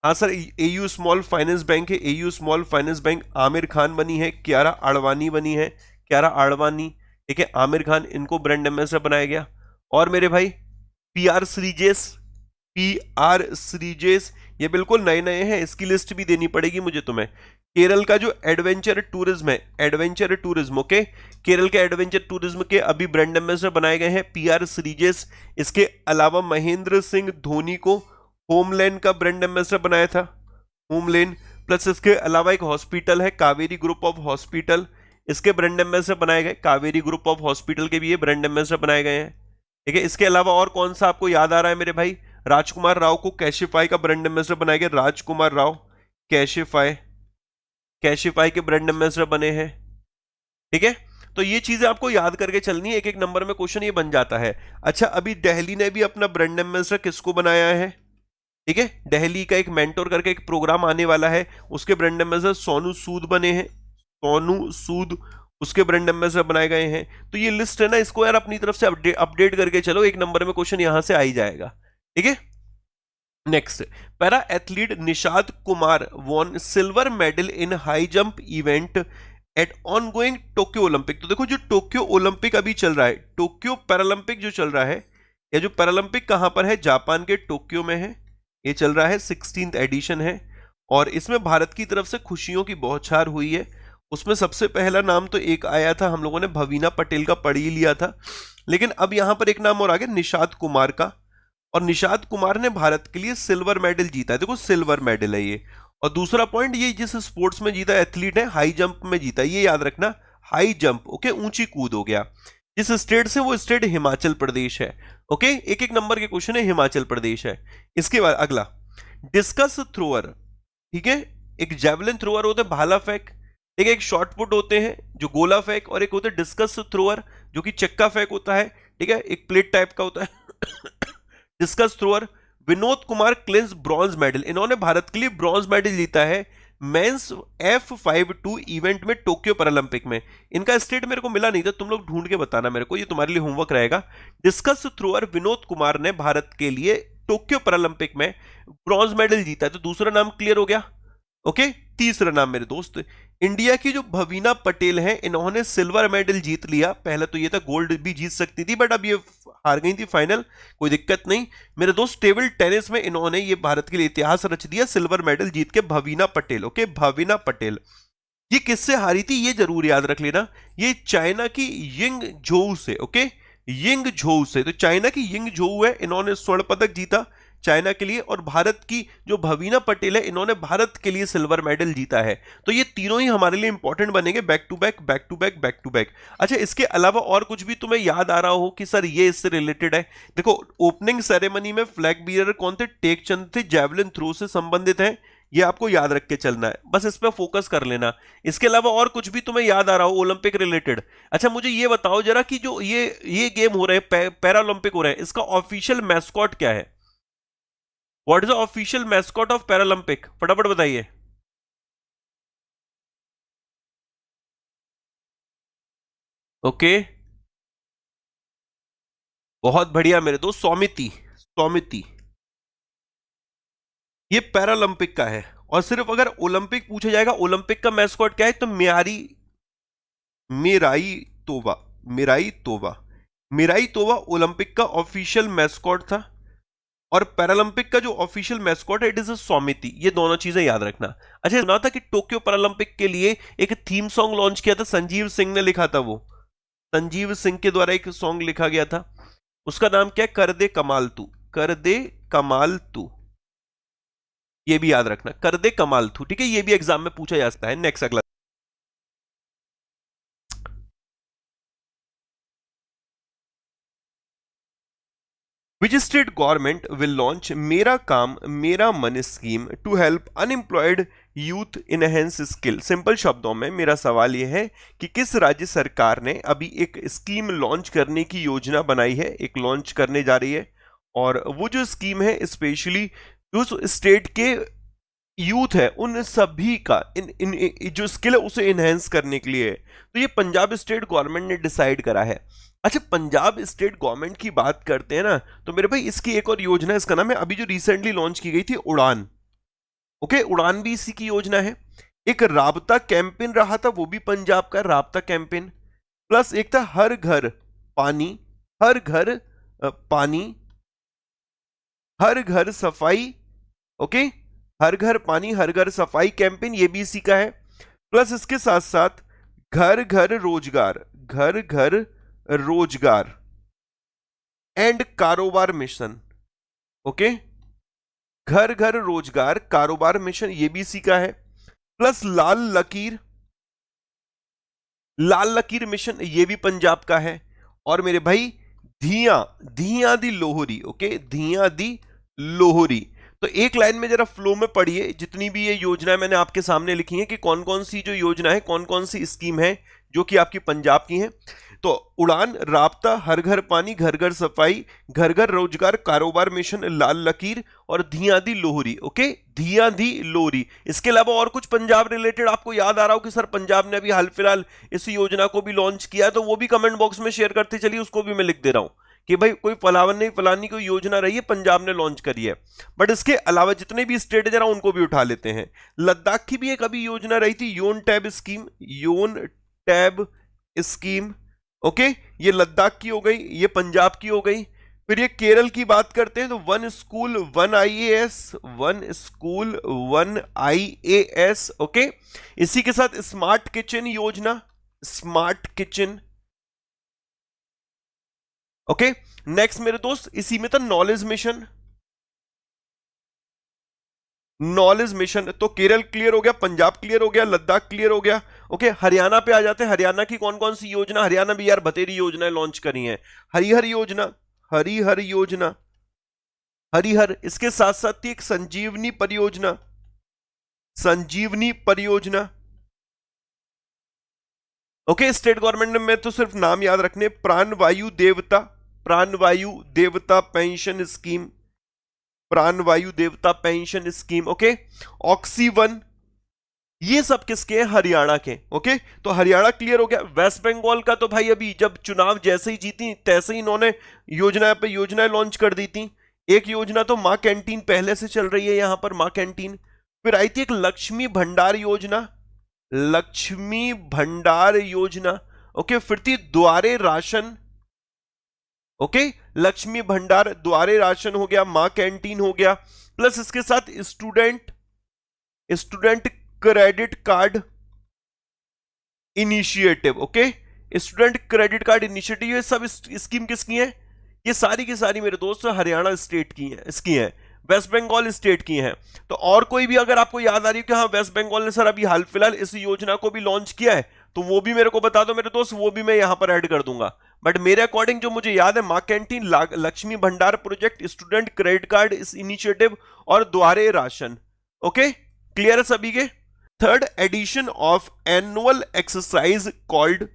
हाँ sir, AU small finance bank है, AU small finance bank. Aamir Khan बनी है, कियारा आडवाणी बनी है, कियारा आडवाणी, ठीक है, आमिर खान, इनको ब्रांड एम्बेसडर बनाया गया। और मेरे भाई पीआर श्रीजेश, पीआर श्रीजेश, ये बिल्कुल नए नए हैं, इसकी लिस्ट भी देनी पड़ेगी मुझे तुम्हें। केरल का जो एडवेंचर टूरिज्म है, एडवेंचर टूरिज्म, ओके, केरल के एडवेंचर टूरिज्म के अभी ब्रांड एम्बेसडर बनाए गए हैं पीआर श्रीजेश। इसके अलावा महेंद्र सिंह धोनी को होमलैंड का ब्रांड एम्बेसडर बनाया था, होमलैंड। प्लस इसके अलावा एक हॉस्पिटल है कावेरी ग्रुप ऑफ हॉस्पिटल, इसके ब्रांड एम्बेसडर बनाए गए, कावेरी ग्रुप ऑफ हॉस्पिटल के भी ये ब्रांड एम्बेसडर बनाए गए हैं, ठीक है। इसके अलावा और कौन सा आपको याद आ रहा है मेरे भाई? राजकुमार राव को कैशिफाई का ब्रांड एम्बेसडर बनाया गया, राजकुमार राव कैशिफाई, कैशिफाई के ब्रांड एम्बेसडर बने हैं, ठीक है। तो ये चीजें आपको याद करके चलनी है, एक एक नंबर में क्वेश्चन ये बन जाता है। अच्छा, अभी दिल्ली ने भी अपना ब्रांड एम्बेसडर किसको बनाया है? ठीक है, दिल्ली का एक मेंटोर करके एक प्रोग्राम आने वाला है, उसके ब्रांड एम्बेसडर सोनू सूद बने हैं, सोनू सूद, उसके ब्रांड एम्बेसडर बनाए गए हैं। तो ये लिस्ट है ना, इसको यार अपनी तरफ से अपडेट करके चलो, एक नंबर में क्वेश्चन यहां से आ ही जाएगा, ठीक है। Next, para athlete Nishad Kumar won silver medal in high jump event at ongoing Tokyo Olympic. तो देखो, जो टोक्यो ओलंपिक अभी चल रहा है, टोक्यो पैरालंपिक जो चल रहा है, या जो पैरालंपिक कहां पर है? जापान के टोक्यो में है, ये चल रहा है, 16th एडिशन है। और इसमें भारत की तरफ से खुशियों की बौछार हुई है। उसमें सबसे पहला नाम तो एक आया था, हम लोगों ने भवीना पटेल का पढ़ ही लिया था, लेकिन अब यहां पर एक नाम और आ गया, निशाद कुमार का। और निशाद कुमार ने भारत के लिए सिल्वर मेडल जीता है, देखो सिल्वर मेडल है ये। और दूसरा पॉइंट, ये जिस स्पोर्ट्स में जीता एथलीट है, हाई जंप में जीता, ये याद रखना, हाई जंप, ओके, ऊंची कूद हो गया। जिस स्टेट से, वो स्टेट हिमाचल प्रदेश है, ओके। एक एक नंबर के क्वेश्चन है, हिमाचल प्रदेश है। इसके बाद अगला, डिस्कस थ्रोअर, ठीक है, एक जेवलिन थ्रोअर होता है, भाला फेंक, ठीक है, एक शॉर्ट पुट होते हैं जो गोला फेंक, और एक होता है डिस्कस थ्रोअर जो कि चक्का फेंक होता है, ठीक है, एक प्लेट टाइप का होता है। Discus thrower Vinod Kumar clinches bronze medal, इन्होंने भारत के लिए ब्रॉन्ज मेडल जीता है मेंस F52 इवेंट में टोक्यो पैरालंपिक में। इनका स्टेट मेरे को मिला नहीं था, तुम लोग ढूंढ के बताना मेरे को, ये तुम्हारे लिए होमवर्क रहेगा। डिस्कस थ्रोअर विनोद कुमार ने भारत के लिए टोक्यो पैरालंपिक में ब्रॉन्ज मेडल जीता है, तो दूसरा नाम क्लियर हो गया, ओके। तीसरा नाम मेरे दोस्त, इंडिया की जो भवीना पटेल हैं, इन्होंने सिल्वर मेडल जीत लिया। पहले तो ये था गोल्ड भी जीत सकती थी, बट अब ये हार गई थी फाइनल, कोई दिक्कत नहीं मेरे दोस्त। टेबल टेनिस में इन्होंने ये भारत के लिए इतिहास रच दिया, सिल्वर मेडल जीत के, भवीना पटेल, ओके, भवीना पटेल। ये किससे हारी थी ये जरूर याद रख लेना, ये चाइना की यिंग झोउ से, ओके, यिंग झोउ से। तो चाइना की यिंग झोउ है, इन्होंने स्वर्ण पदक जीता चाइना के लिए। और भारत की जो भवीना पटेल है, इन्होंने भारत के लिए सिल्वर मेडल जीता है। तो ये तीनों ही हमारे लिए इंपॉर्टेंट बनेंगे, back to back, back to back, back to back. अच्छा, इसके अलावा और कुछ भी तुम्हें याद आ रहा हो कि सर ये इससे रिलेटेड है? देखो, ओपनिंग सेरेमनी में फ्लैग बियरर कौन थे? टेकचंद थे, जेवलिन थ्रो से संबंधित है, ये आपको याद रख के चलना है, बस इस पर फोकस कर लेना। इसके अलावा और कुछ भी तुम्हें याद आ रहा हो ओलंपिक रिलेटेड? अच्छा, मुझे ये बताओ जरा कि जो ये गेम हो रहे हैं, पैरालंपिक हो रहे हैं, इसका ऑफिशियल मैस्कॉट क्या है? What is the official mascot of Paralympic? फटाफट बताइए। ओके, बहुत बढ़िया मेरे दोस्त, सौमिति, सौमिति, ये पैरालंपिक का है। और सिर्फ अगर ओलंपिक पूछा जाएगा, ओलंपिक का मैस्कॉट क्या है, तो मियारी, मिराई तोबा, मिराई तोबा, मिराई तोबा ओलंपिक का ऑफिशियल मैस्कॉट था। और पैरालंपिक का जो ऑफिशियल मैस्कॉट है, इट इज सौमिति। ये दोनों चीजें याद रखना। अच्छा, सुना था कि टोक्यो पैरालंपिक के लिए एक थीम सॉन्ग लॉन्च किया था, संजीव सिंह ने लिखा था, वो संजीव सिंह के द्वारा एक सॉन्ग लिखा गया था, उसका नाम क्या है? कर दे कमाल तू, कर दे कमाल तू, ये भी याद रखना, कर दे कमाल तू, ठीक है, ये भी एग्जाम में पूछा जा सकता है। नेक्स्ट, अगला, Which state government will launch मेरा काम मेरा मन scheme to help unemployed youth enhance skill? Simple शब्दों में मेरा सवाल यह है कि किस राज्य सरकार ने अभी एक स्कीम लॉन्च करने की योजना बनाई है, एक लॉन्च करने जा रही है। और वो जो स्कीम है स्पेशली जो स्टेट के यूथ है उन सभी का जो स्किल है उसे इनहेंस करने के लिए है। तो ये पंजाब स्टेट गवर्नमेंट ने डिसाइड करा है। अच्छा, पंजाब स्टेट गवर्नमेंट की बात करते हैं ना, तो मेरे भाई इसकी एक और योजना है, इसका नाम है, अभी जो रिसेंटली लॉन्च की गई थी, उड़ान। ओके, उड़ान भी इसी की योजना है। एक राबता कैंपेन रहा था, वो भी पंजाब का राबता कैंपेन, प्लस एक था हर घर पानी, हर घर पानी, हर घर सफाई। ओके, हर घर पानी हर घर सफाई कैंपेन, ये भी इसी का है। प्लस इसके साथ साथ घर घर रोजगार, घर घर रोजगार एंड कारोबार मिशन। ओके, घर घर रोजगार कारोबार मिशन, ये भी इसी का है। प्लस लाल लकीर मिशन, ये भी पंजाब का है। और मेरे भाई धिया धिया दी लोहरी, ओके, धिया दी लोहरी। तो एक लाइन में जरा फ्लो में पढ़िए जितनी भी ये योजना मैंने आपके सामने लिखी है कि कौन कौन सी जो योजना है, कौन कौन सी स्कीम है जो कि आपकी पंजाब की है। तो उड़ान, राबता, हर घर पानी, घर घर सफाई, घर घर रोजगार, कारोबार मिशन, लाल लकीर और धिया दी लोहरी। ओके, धिया दी लोहरी। इसके अलावा और कुछ पंजाब रिलेटेड आपको याद आ रहा हो कि सर पंजाब ने अभी हाल फिलहाल इस योजना को भी लॉन्च किया, तो वो भी कमेंट बॉक्स में शेयर करते चलिए, उसको भी मैं लिख दे रहा हूं कि भाई कोई फलानी कोई योजना रही है पंजाब ने लॉन्च करी है। बट इसके अलावा जितने भी स्टेट है जरा उनको भी उठा लेते हैं। लद्दाख की भी एक अभी योजना रही थी, योन टैब स्कीम, योन टैब स्कीम। ओके, ये लद्दाख की हो गई, ये पंजाब की हो गई। फिर ये केरल की बात करते हैं तो one school one IAS, one school one IAS. Okay, इसी के साथ स्मार्ट किचन योजना, स्मार्ट किचन। ओके, नेक्स्ट मेरे दोस्त इसी में था नॉलेज मिशन, नॉलेज मिशन। तो केरल क्लियर हो गया, पंजाब क्लियर हो गया, लद्दाख क्लियर हो गया। ओके, हरियाणा पे आ जाते हैं। हरियाणा की कौन कौन सी योजना, हरियाणा भी यार बतेरी योजनाएं लॉन्च करी हैं। हरिहर योजना, हरिहर योजना, हरिहर। इसके साथ साथ थी एक संजीवनी परियोजना, संजीवनी परियोजना। ओके, स्टेट गवर्नमेंट में तो सिर्फ नाम याद रखने, प्राणवायु देवता, प्राणवायु देवता पेंशन स्कीम, प्राणवायु देवता पेंशन स्कीम। ओके, ऑक्सीवन, ये सब किसके हैं, हरियाणा के। ओके, तो हरियाणा क्लियर हो गया। वेस्ट बंगाल का तो भाई अभी जब चुनाव जैसे ही जीती तैसे ही इन्होंने योजना पे योजनाएं लॉन्च कर दी थी। एक योजना तो मां कैंटीन पहले से चल रही है यहां पर, मां कैंटीन। फिर आई थी एक लक्ष्मी भंडार योजना, लक्ष्मी भंडार योजना। ओके, फिर थी द्वारे राशन। ओके, लक्ष्मी भंडार, द्वारे राशन हो गया, मां कैंटीन हो गया। प्लस इसके साथ student student credit card initiative. Okay, student credit card initiative, ये सब स्कीम किसकी है, ये सारी की सारी मेरे दोस्त हरियाणा स्टेट की है, इसकी है, वेस्ट बंगाल स्टेट की हैं। तो और कोई भी अगर आपको याद आ रही है कि हाँ वेस्ट बंगाल ने सर अभी हाल फिलहाल इस योजना को भी लॉन्च किया है, तो वो भी मेरे को बता दो मेरे दोस्त, वो भी मैं यहां पर ऐड कर दूंगा। बट मेरे अकॉर्डिंग जो मुझे याद है, मां कैंटीन, लक्ष्मी भंडार प्रोजेक्ट, स्टूडेंट क्रेडिट कार्ड इस इनिशिएटिव और द्वारे राशन। ओके, क्लियर है सभी के। Third edition of annual exercise called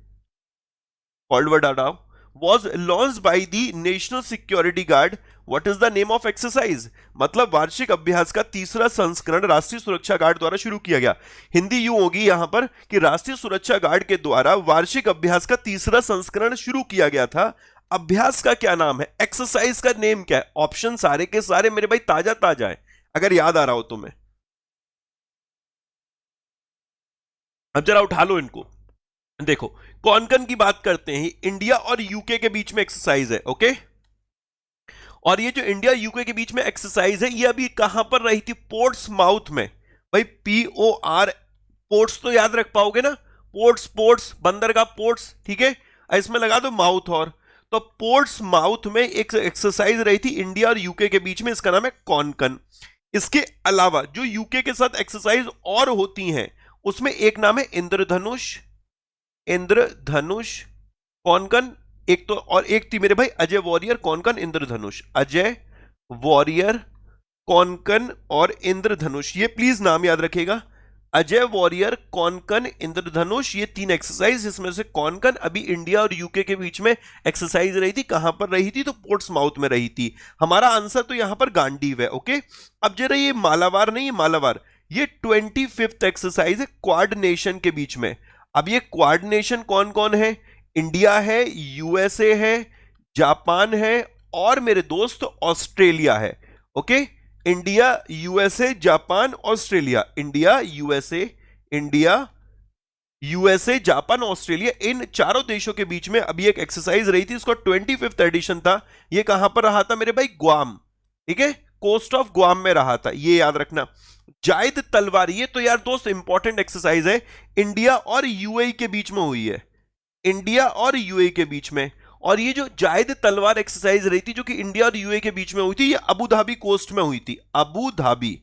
was launched by the National Security Guard. What is the name of exercise? मतलब वार्षिक अभ्यास का तीसरा संस्करण राष्ट्रीय सुरक्षा गार्ड द्वारा शुरू किया गया। हिंदी यूं होगी यहां पर कि राष्ट्रीय सुरक्षा गार्ड के द्वारा वार्षिक अभ्यास का तीसरा संस्करण शुरू किया गया था। अभ्यास का क्या नाम है, एक्सरसाइज का नेम क्या है? ऑप्शन सारे के सारे मेरे भाई ताजा ताजा है, अगर याद आ रहा हो तुम्हें। अब जरा उठा लो इनको, देखो कॉनकन की बात करते हैं, इंडिया और यूके के बीच में एक्सरसाइज है। ओके, और ये जो इंडिया यूके के बीच में एक्सरसाइज है, ये अभी कहां पर रही थी, पोर्ट्समाउथ में। भाई POR, पोर्ट्स तो याद रख पाओगे ना, पोर्ट्स, पोर्ट्स बंदर का पोर्ट्स, ठीक है, इसमें लगा दो माउथ। और तो पोर्ट्समाउथ में एक एक्सरसाइज रही थी इंडिया और यूके के बीच में, इसका नाम है कॉनकन। इसके अलावा जो यूके के साथ एक्सरसाइज और होती हैं उसमें एक नाम है इंद्रधनुष, इंद्रधनुष कॉनकन एक तो, और एक थी मेरे भाई अजय वॉरियर कॉनकन इंद्रधनुष, अजय वॉरियर कॉनकन और इंद्रधनुष, ये प्लीज नाम याद रखिएगा, अजय वॉरियर कॉनकन इंद्रधनुष, ये तीन एक्सरसाइज, इसमें से कॉनकन अभी इंडिया और यूके के बीच में एक्सरसाइज रही थी। कहां पर रही थी, तो पोर्ट्समाउथ में रही थी। हमारा आंसर तो यहां पर गांडीव है। ओके, अब जरा ये मालाबार नहीं, मालाबार ये 25th एक्सरसाइज है क्वाड नेशन के बीच में। अब ये क्वाड नेशन कौन कौन है, इंडिया है, यूएसए है, जापान है और मेरे दोस्त ऑस्ट्रेलिया है। Okay, India, USA, Japan, Australia. India, USA, Japan, Australia, इन चारों देशों के बीच में अभी एक एक्सरसाइज रही थी, इसका 25th एडिशन था। ये कहां पर रहा था मेरे भाई? ग्वाम। ठीक है, कोस्ट ऑफ ग्वाम में रहा था, ये याद रखना। जायद तलवार, ये तो यार दोस्त इंपॉर्टेंट एक्सरसाइज है, इंडिया और यूएई के बीच में हुई है, इंडिया और यूएई के बीच में। और ये जो जायद तलवार एक्सरसाइज रही थी, जो कि इंडिया और यूएई के बीच में हुई थी, ये अबू धाबी कोस्ट में हुई थी, अबू धाबी,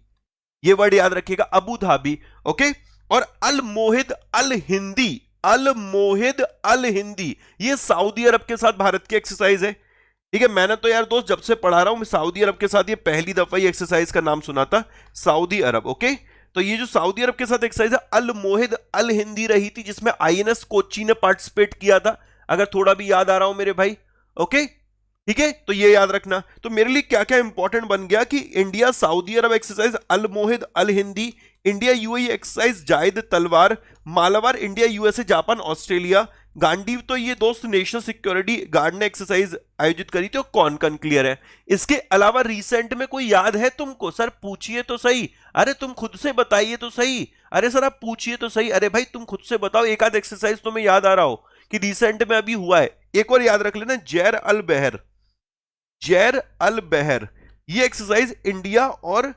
ये वर्ड याद रखिएगा, अबू धाबी। ओके, और अल मोहिद अल हिंदी, अल मोहिद अल हिंदी, ये सऊदी अरब के साथ भारत की एक्सरसाइज है। ठीक है, मैंने तो यार दोस्त जब से पढ़ा रहा हूं मैं सऊदी अरब के साथ, ये पहली दफा ये एक्सरसाइज का नाम सुना था, सऊदी अरब। ओके, तो ये जो सऊदी अरब के साथ एक्सरसाइज है, अल मोहिद अल हिंदी रही थी, जिसमें आईएनएस कोच्चि ने पार्टिसिपेट किया था, अगर थोड़ा भी याद आ रहा हो मेरे भाई। ओके, ठीक है, तो ये याद रखना। तो मेरे लिए क्या क्या इंपॉर्टेंट बन गया कि India Saudi Arab exercise Al Mohed Al Hindi, India UAE exercise Zayed Talwar, Malabar India USA Japan Australia, Gandiv तो ये दोस्त नेशनल सिक्योरिटी गार्ड ने एक्सरसाइज आयोजित करी थी, कौन कौन क्लियर है। इसके अलावा रिसेंट में कोई याद है तुमको? सर पूछिए तो सही, अरे तुम खुद से बताइए तो सही, अरे सर आप पूछिए तो सही, अरे भाई तुम खुद से बताओ, एक आध एक्सरसाइज तुम्हें याद आ रहा हो कि रिसेंट में अभी हुआ है। एक और याद रख लेना, जैर अल बहर, जैर अल बहर, ये एक्सरसाइज इंडिया और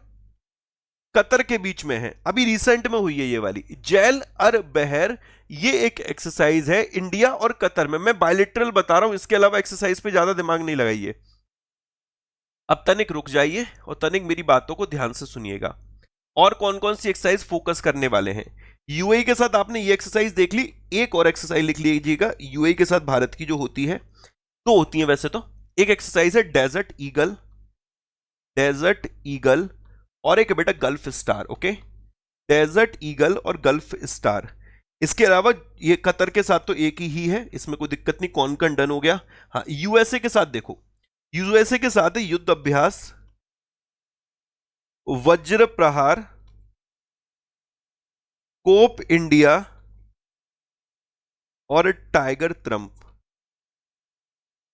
कतर के बीच में है, अभी रिसेंट में हुई है ये वाली, जैल अर बहर, ये एक एक्सरसाइज है इंडिया और कतर में। मैं बायलिटरल बता रहा हूं, इसके अलावा एक्सरसाइज पे ज्यादा दिमाग नहीं लगाइए। अब तनिक रुक जाइए और तनिक मेरी बातों को ध्यान से सुनिएगा। और कौन कौन सी एक्सरसाइज फोकस करने वाले हैं? यूएई के साथ आपने ये एक्सरसाइज देख ली, एक और एक्सरसाइज लिख लीजिएगा यूएई के साथ भारत की जो होती है, तो होती है वैसे तो। एक एक्सरसाइज है डेजर्ट ईगल, डेजर्ट ईगल, और एक है बेटा gulf star. Okay, desert eagle और गल्फ स्टार। इसके अलावा ये कतर के साथ तो एक ही है, इसमें कोई दिक्कत नहीं, कौन कौन डन हो गया। हाँ, यूएसए के साथ देखो, यूएसए के साथ है युद्ध अभ्यास, वज्र प्रहार, कोप इंडिया और टाइगर त्रंप।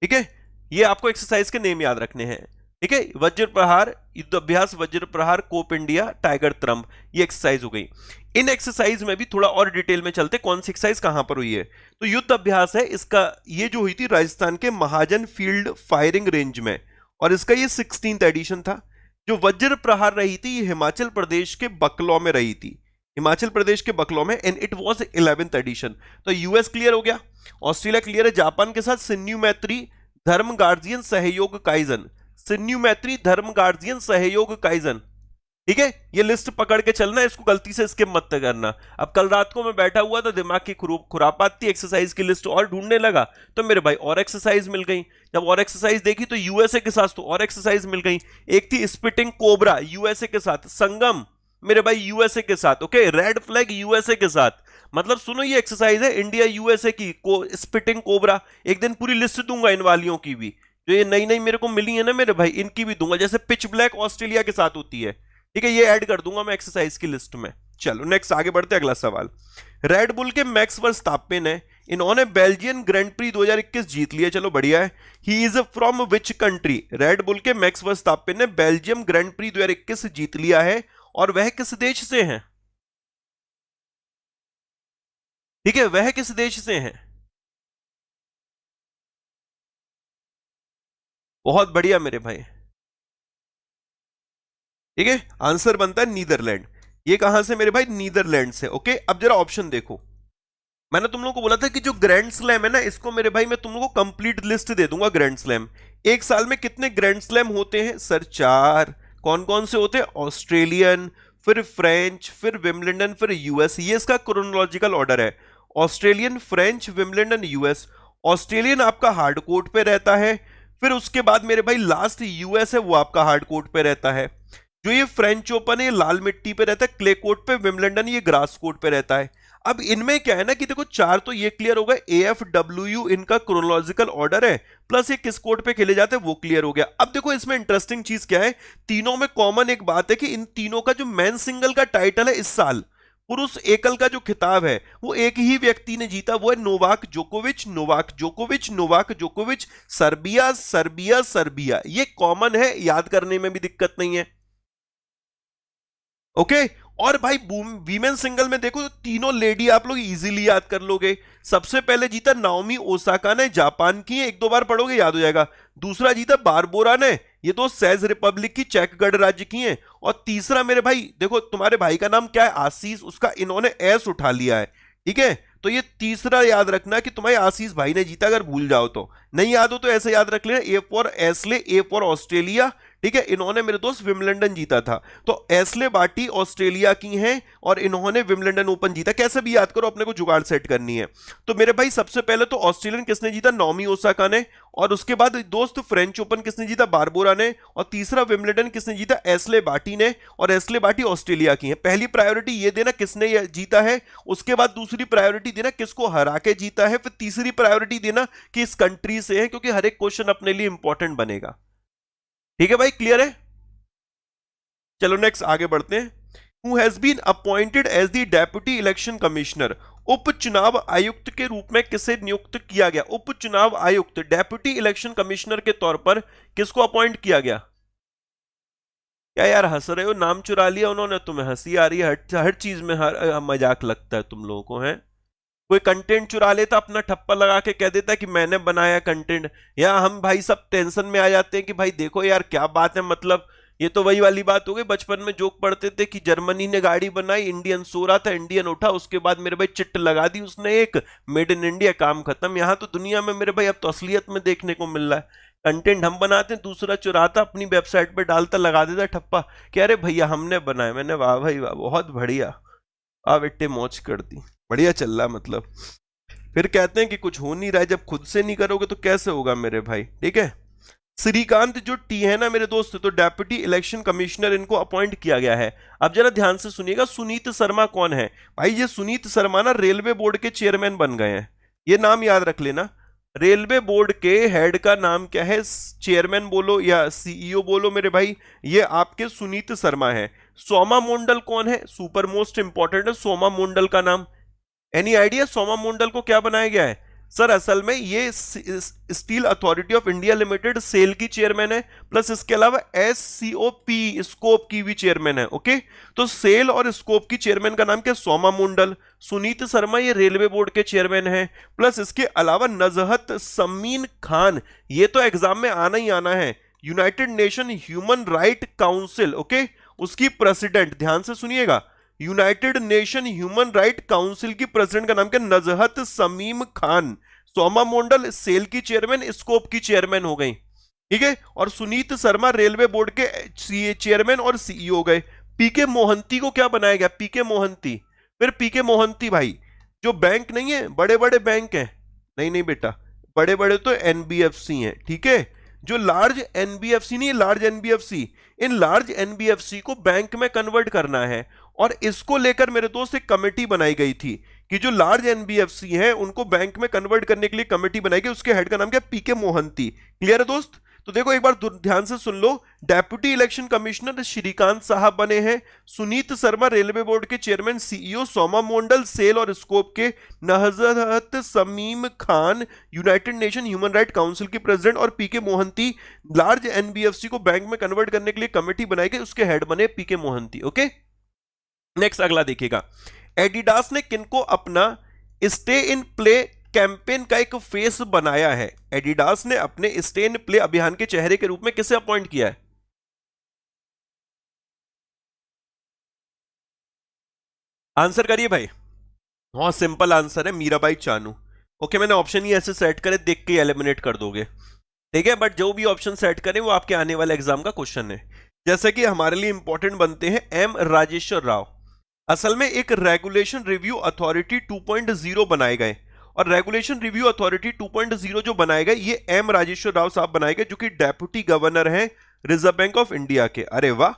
ठीक है, ये आपको एक्सरसाइज के नेम याद रखने हैं। ठीक है, वज्र प्रहार, युद्ध अभ्यास, वज्र प्रहार, कोप इंडिया, टाइगर त्रंप, ये एक्सरसाइज हो गई। इन एक्सरसाइज में भी थोड़ा और डिटेल में चलते, कौन सी एक्सरसाइज कहां पर हुई है। तो युद्ध अभ्यास है इसका, ये जो हुई थी राजस्थान के महाजन फील्ड फायरिंग रेंज में, और इसका ये 16th एडिशन था। जो वज्र प्रहार रही थी, ये हिमाचल प्रदेश के बकलौ में रही थी, हिमाचल प्रदेश के बकलौ में, and it was 11th edition. तो यूएस क्लियर हो गया, ऑस्ट्रेलिया क्लियर है, जापान के साथ सिन्यू मैत्री धर्म गार्जियन सहयोग काइजन, सिन्यू मैत्री धर्म गार्जियन सहयोग काइजन। ठीक है, ये लिस्ट पकड़ के चलना, इसको गलती से स्किप मत करना। अब कल रात को मैं बैठा हुआ था, दिमाग की खुरापात थी, एक्सरसाइज की लिस्ट और ढूंढने लगा, तो मेरे भाई और एक्सरसाइज मिल गई। जब और एक्सरसाइज देखी तो यूएसए के साथ तो और एक्सरसाइज मिल गई। एक थी स्पिटिंग कोबरा यूएसए के साथ, संगम मेरे भाई यूएसए के साथ, ओके, रेड फ्लैग यूएसए के साथ। मतलब सुनो, ये एक्सरसाइज है इंडिया यूएसए की, स्पिटिंग कोबरा। एक दिन पूरी लिस्ट दूंगा इन वालियों की भी, जो ये नई नई मेरे को मिली है ना मेरे भाई, इनकी भी दूंगा। जैसे पिच ब्लैक ऑस्ट्रेलिया के साथ होती है, ठीक है, ये ऐड कर दूंगा मैं एक्सरसाइज की लिस्ट में। चलो नेक्स्ट आगे बढ़ते, अगला सवाल। रेड बुल के मैक्स वर्स्टापेन है, इन्होंने बेल्जियन ग्रैंड प्री 2021 जीत लिया, चलो बढ़िया है। He is from which country? Red bull के मैक्स वर्स्टापेन ने बेल्जियम ग्रैंड प्री 2021 जीत लिया है, और वह किस देश से हैं? ठीक है, वह किस देश से हैं? बहुत बढ़िया मेरे भाई, ठीक है, आंसर बनता है नीदरलैंड। ये कहां से मेरे भाई? नीदरलैंड से। ओके, अब जरा ऑप्शन देखो, मैंने तुम लोगों को बोला था कि जो ग्रैंड स्लैम है ना, इसको मेरे भाई मैं तुम लोगों को कंप्लीट लिस्ट दे दूंगा। ग्रैंड स्लैम, एक साल में कितने ग्रैंड स्लैम होते हैं? सर 4। कौन कौन से होते हैं? ऑस्ट्रेलियन, फिर फ्रेंच, फिर विम्बलडन, फिर यूएस। ये इसका क्रोनोलॉजिकल ऑर्डर है, Australian, French, Wimbledon, US. Australian आपका हार्ड कोर्ट पे रहता है, फिर उसके बाद मेरे भाई लास्ट यूएस है, वो आपका हार्ड कोर्ट पे रहता है। जो ये फ्रेंच ओपन है, ये लाल मिट्टी पे रहता है, क्ले कोर्ट पे। विम्बलडन ये ग्रास कोर्ट पे रहता है। अब इनमें क्या है ना कि देखो 4 तो ये क्लियर होगा, AFWU इनका क्रोनोलॉजिकल ऑर्डर है, प्लस ये किस कोर्ट पे खेले जाते हैं वो क्लियर हो गया। अब देखो इसमें इंटरेस्टिंग चीज क्या है, तीनों में कॉमन एक बात है कि इन तीनों का जो मेन सिंगल का टाइटल है इस साल, पुरुष एकल का जो खिताब है वो एक ही व्यक्ति ने जीता, वो है नोवाक जोकोविच। नोवाक जोकोविच, नोवाक जोकोविच, सर्बिया सर्बिया सर्बिया, ये कॉमन है, याद करने में भी दिक्कत नहीं है। ओके। और भाई वीमेन सिंगल में देखो तो तीनों लेडी आप लोग इजीली याद कर लोगे। सबसे पहले जीता नाओमी ओसाका ने, जापान की है, एक दो बार पढ़ोगे याद हो जाएगा। दूसरा जीता बारबोरा ने, ये तो सेज रिपब्लिक की, चेक गणराज्य की है। और तीसरा मेरे भाई देखो, तुम्हारे भाई का नाम क्या है, आशीष, उसका इन्होंने एस उठा लिया है, ठीक है। तो ये तीसरा याद रखना कि तुम्हारे आशीष भाई ने जीता, अगर भूल जाओ तो, नहीं याद हो तो ऐसे याद रख लेना, A for Astley, A for Australia, ठीक है। इन्होंने मेरे दोस्त विंबलडन जीता था, तो एस्ले बाटी ऑस्ट्रेलिया की हैं और इन्होंने विंबलडन ओपन जीता। कैसे भी याद करो, अपने को जुगाड़ सेट करनी है। तो मेरे भाई सबसे पहले तो ऑस्ट्रेलियन किसने जीता, नाओमी ओसाका ने। और उसके बाद दोस्त फ्रेंच ओपन किसने जीता, बारबोरा ने। और तीसरा विंबलडन किसने जीता, एस्ले बाटी ने। और एस्ले बाटी ऑस्ट्रेलिया की है। पहली प्रायोरिटी ये देना किसने जीता है, उसके बाद दूसरी प्रायोरिटी देना किसको हरा के जीता है, फिर तीसरी प्रायोरिटी देना कि इस कंट्री से है, क्योंकि हर एक क्वेश्चन अपने लिए इंपॉर्टेंट बनेगा। ठीक है भाई, क्लियर है। चलो नेक्स्ट आगे बढ़ते हैं। Who has been appointed as the deputy election commissioner, उप चुनाव आयुक्त के रूप में किसे नियुक्त किया गया। उप चुनाव आयुक्त, डेप्यूटी इलेक्शन कमिश्नर के तौर पर किसको अपॉइंट किया गया। क्या यार हंस रहे हो, नाम चुरा लिया उन्होंने, तुम्हें हंसी आ रही है, हर चीज में हर मजाक लगता है तुम लोगों को, है। कोई कंटेंट चुरा लेता, अपना ठप्पा लगा के कह देता कि मैंने बनाया कंटेंट, या हम भाई सब टेंशन में आ जाते हैं कि भाई देखो यार क्या बात है, मतलब ये तो वही वाली बात हो गई। बचपन में जोक पढ़ते थे कि जर्मनी ने गाड़ी बनाई, इंडियन सो रहा था, इंडियन उठा, उसके बाद मेरे भाई चिट्ट लगा दी उसने एक, मेड इन इंडिया, काम खत्म। यहाँ तो दुनिया में मेरे भाई अब तो असलियत में देखने को मिल रहा है, कंटेंट हम बनाते हैं, दूसरा चुराता अपनी वेबसाइट पे डालता, लगा देता ठप्पा कि अरे भैया हमने बनाया। मैंने वाह भाई वाह, बहुत बढ़िया, आ बेटे मौज कर दी, बढ़िया चल रहा। मतलब फिर कहते हैं कि कुछ हो नहीं रहा है, जब खुद से नहीं करोगे तो कैसे होगा मेरे भाई, ठीक है। श्रीकांत जो टी है ना मेरे दोस्त, तो डेप्यूटी इलेक्शन कमिश्नर इनको अपॉइंट किया गया है। अब जरा ध्यान से सुनिएगा, सुनीत शर्मा कौन है भाई। ये सुनीत शर्मा ना रेलवे बोर्ड के चेयरमैन बन गए हैं, ये नाम याद रख लेना। रेलवे बोर्ड के हेड का नाम क्या है, चेयरमैन बोलो या सीईओ बोलो मेरे भाई, ये आपके सुनीत शर्मा है। सोमा मोंडल कौन है, सुपर मोस्ट इंपॉर्टेंट है सोमा मोंडल का नाम। एनी आइडिया सोमा मोंडल को क्या बनाया गया है। सर असल में ये steel authority of India limited SAIL की चेयरमैन है, प्लस इसके अलावा एससीओपी स्कोप की भी चेयरमैन है। ओके, तो सेल और स्कोप की चेयरमैन का नाम क्या, सोमा मुंडल। सुनीत शर्मा ये रेलवे बोर्ड के चेयरमैन हैं, प्लस इसके अलावा नजहत समीन खान, ये तो एग्जाम में आना ही आना है, United Nation human right council, okay, उसकी प्रेसिडेंट। ध्यान से सुनिएगा, United Nation human right council की प्रेसिडेंट का नाम क्या, नजहत समीम खान। सोमा मोंडल सेल की चेयरमैन, स्कोप की चेयरमैन हो गई, ठीक है। और सुनीत शर्मा रेलवे बोर्ड के चेयरमैन और सीईओ हो गए। पीके मोहंती को क्या बनाया गया, पीके मोहंती। फिर पीके मोहंती भाई जो बैंक नहीं है, बड़े बड़े बैंक हैं, नहीं नहीं बेटा, बड़े बड़े तो एनबीएफसी हैं, ठीक है। जो लार्ज एनबीएफसी नहीं है, large NBFC, in large NBFC को बैंक में कन्वर्ट करना है, और इसको लेकर मेरे दोस्त एक कमेटी बनाई गई थी कि जो लार्ज एनबीएफसी हैं उनको बैंक में कन्वर्ट करने के लिए कमेटी बनाई गई, उसके हेड का नाम क्या, पीके मोहंती। क्लियर है दोस्त। तो देखो एक बार ध्यान से सुन लो, डेप्यूटी इलेक्शन कमिश्नर श्रीकांत साहब बने हैं, सुनीत शर्मा रेलवे बोर्ड के chairman CEO, Soma Mondal SAIL और स्कोप के, Nazhat Shameem Khan United Nation human right council के प्रेसिडेंट, और पीके मोहंती लार्ज एनबीएफसी को बैंक में कन्वर्ट करने के लिए कमेटी बनाई गई, उसके हेड बने पीके मोहंती। ओके, नेक्स्ट अगला देखिएगा, एडिडास ने किनको अपना स्टे इन प्ले कैंपेन का एक फेस बनाया है। एडिडास ने अपने स्टे इन प्ले अभियान के चेहरे के रूप में किसे अपॉइंट किया है। आंसर करिए भाई, बहुत सिंपल आंसर है, मीराबाई चानू। ओके, मैंने ऑप्शन ही ऐसे सेट करे, देख के एलिमिनेट कर दोगे, ठीक है। बट जो भी ऑप्शन सेट करें वो आपके आने वाले एग्जाम का क्वेश्चन है। जैसे कि हमारे लिए इंपॉर्टेंट बनते हैं एम राजेश्वर राव, असल में एक रेगुलेशन रिव्यू अथॉरिटी 2.0 बनाए गए, और रेगुलेशन रिव्यू अथॉरिटी 2.0 जो बनाए गए ये एम राजेश्वर राव साहब बनाए गए, जो कि डेप्यूटी गवर्नर हैं रिजर्व बैंक ऑफ इंडिया के। अरे वाह,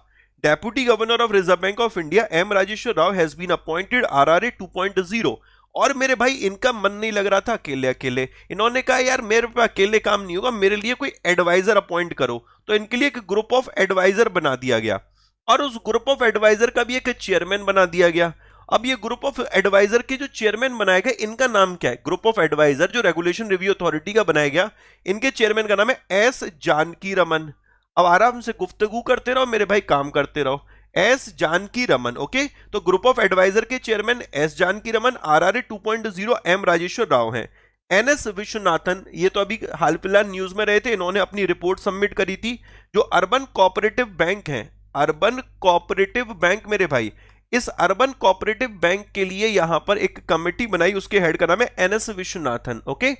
deputy governor of Reserve bank of India M Rajeshwar Rao has been appointed RRA 2.0। और मेरे भाई इनका मन नहीं लग रहा था अकेले अकेले, इन्होंने कहा यार मेरे पे अकेले काम नहीं होगा, मेरे लिए कोई एडवाइजर अपॉइंट करो। तो इनके लिए एक ग्रुप ऑफ एडवाइजर बना दिया गया, और उस ग्रुप ऑफ एडवाइजर का भी एक चेयरमैन बना दिया गया। अब ये ग्रुप ऑफ एडवाइजर के जो चेयरमैन बनाए गए, इनका नाम क्या है, ग्रुप ऑफ एडवाइजर जो रेगुलेशन रिव्यू अथॉरिटी का बनाया गया, इनके चेयरमैन का नाम है एस जानकी रमन। अब आराम से गुफ्तगू करते रहो मेरे भाई, काम करते रहो। S Janaki Raman, okay. तो ग्रुप ऑफ एडवाइजर के chairman S Janaki Raman, RRA 2.0 M Rajeshwar Rao हैं। एनएस विश्वनाथन, ये तो अभी हाल फिलहाल न्यूज में रहे थे, इन्होंने अपनी रिपोर्ट सबमिट करी थी। जो अर्बन कोऑपरेटिव बैंक है, अर्बन कोऑपरेटिव बैंक मेरे भाई, इस अर्बन कोऑपरेटिव बैंक के लिए यहां पर एक कमेटी बनाई, उसके हेड का नाम है एनएस विश्वनाथन, ओके।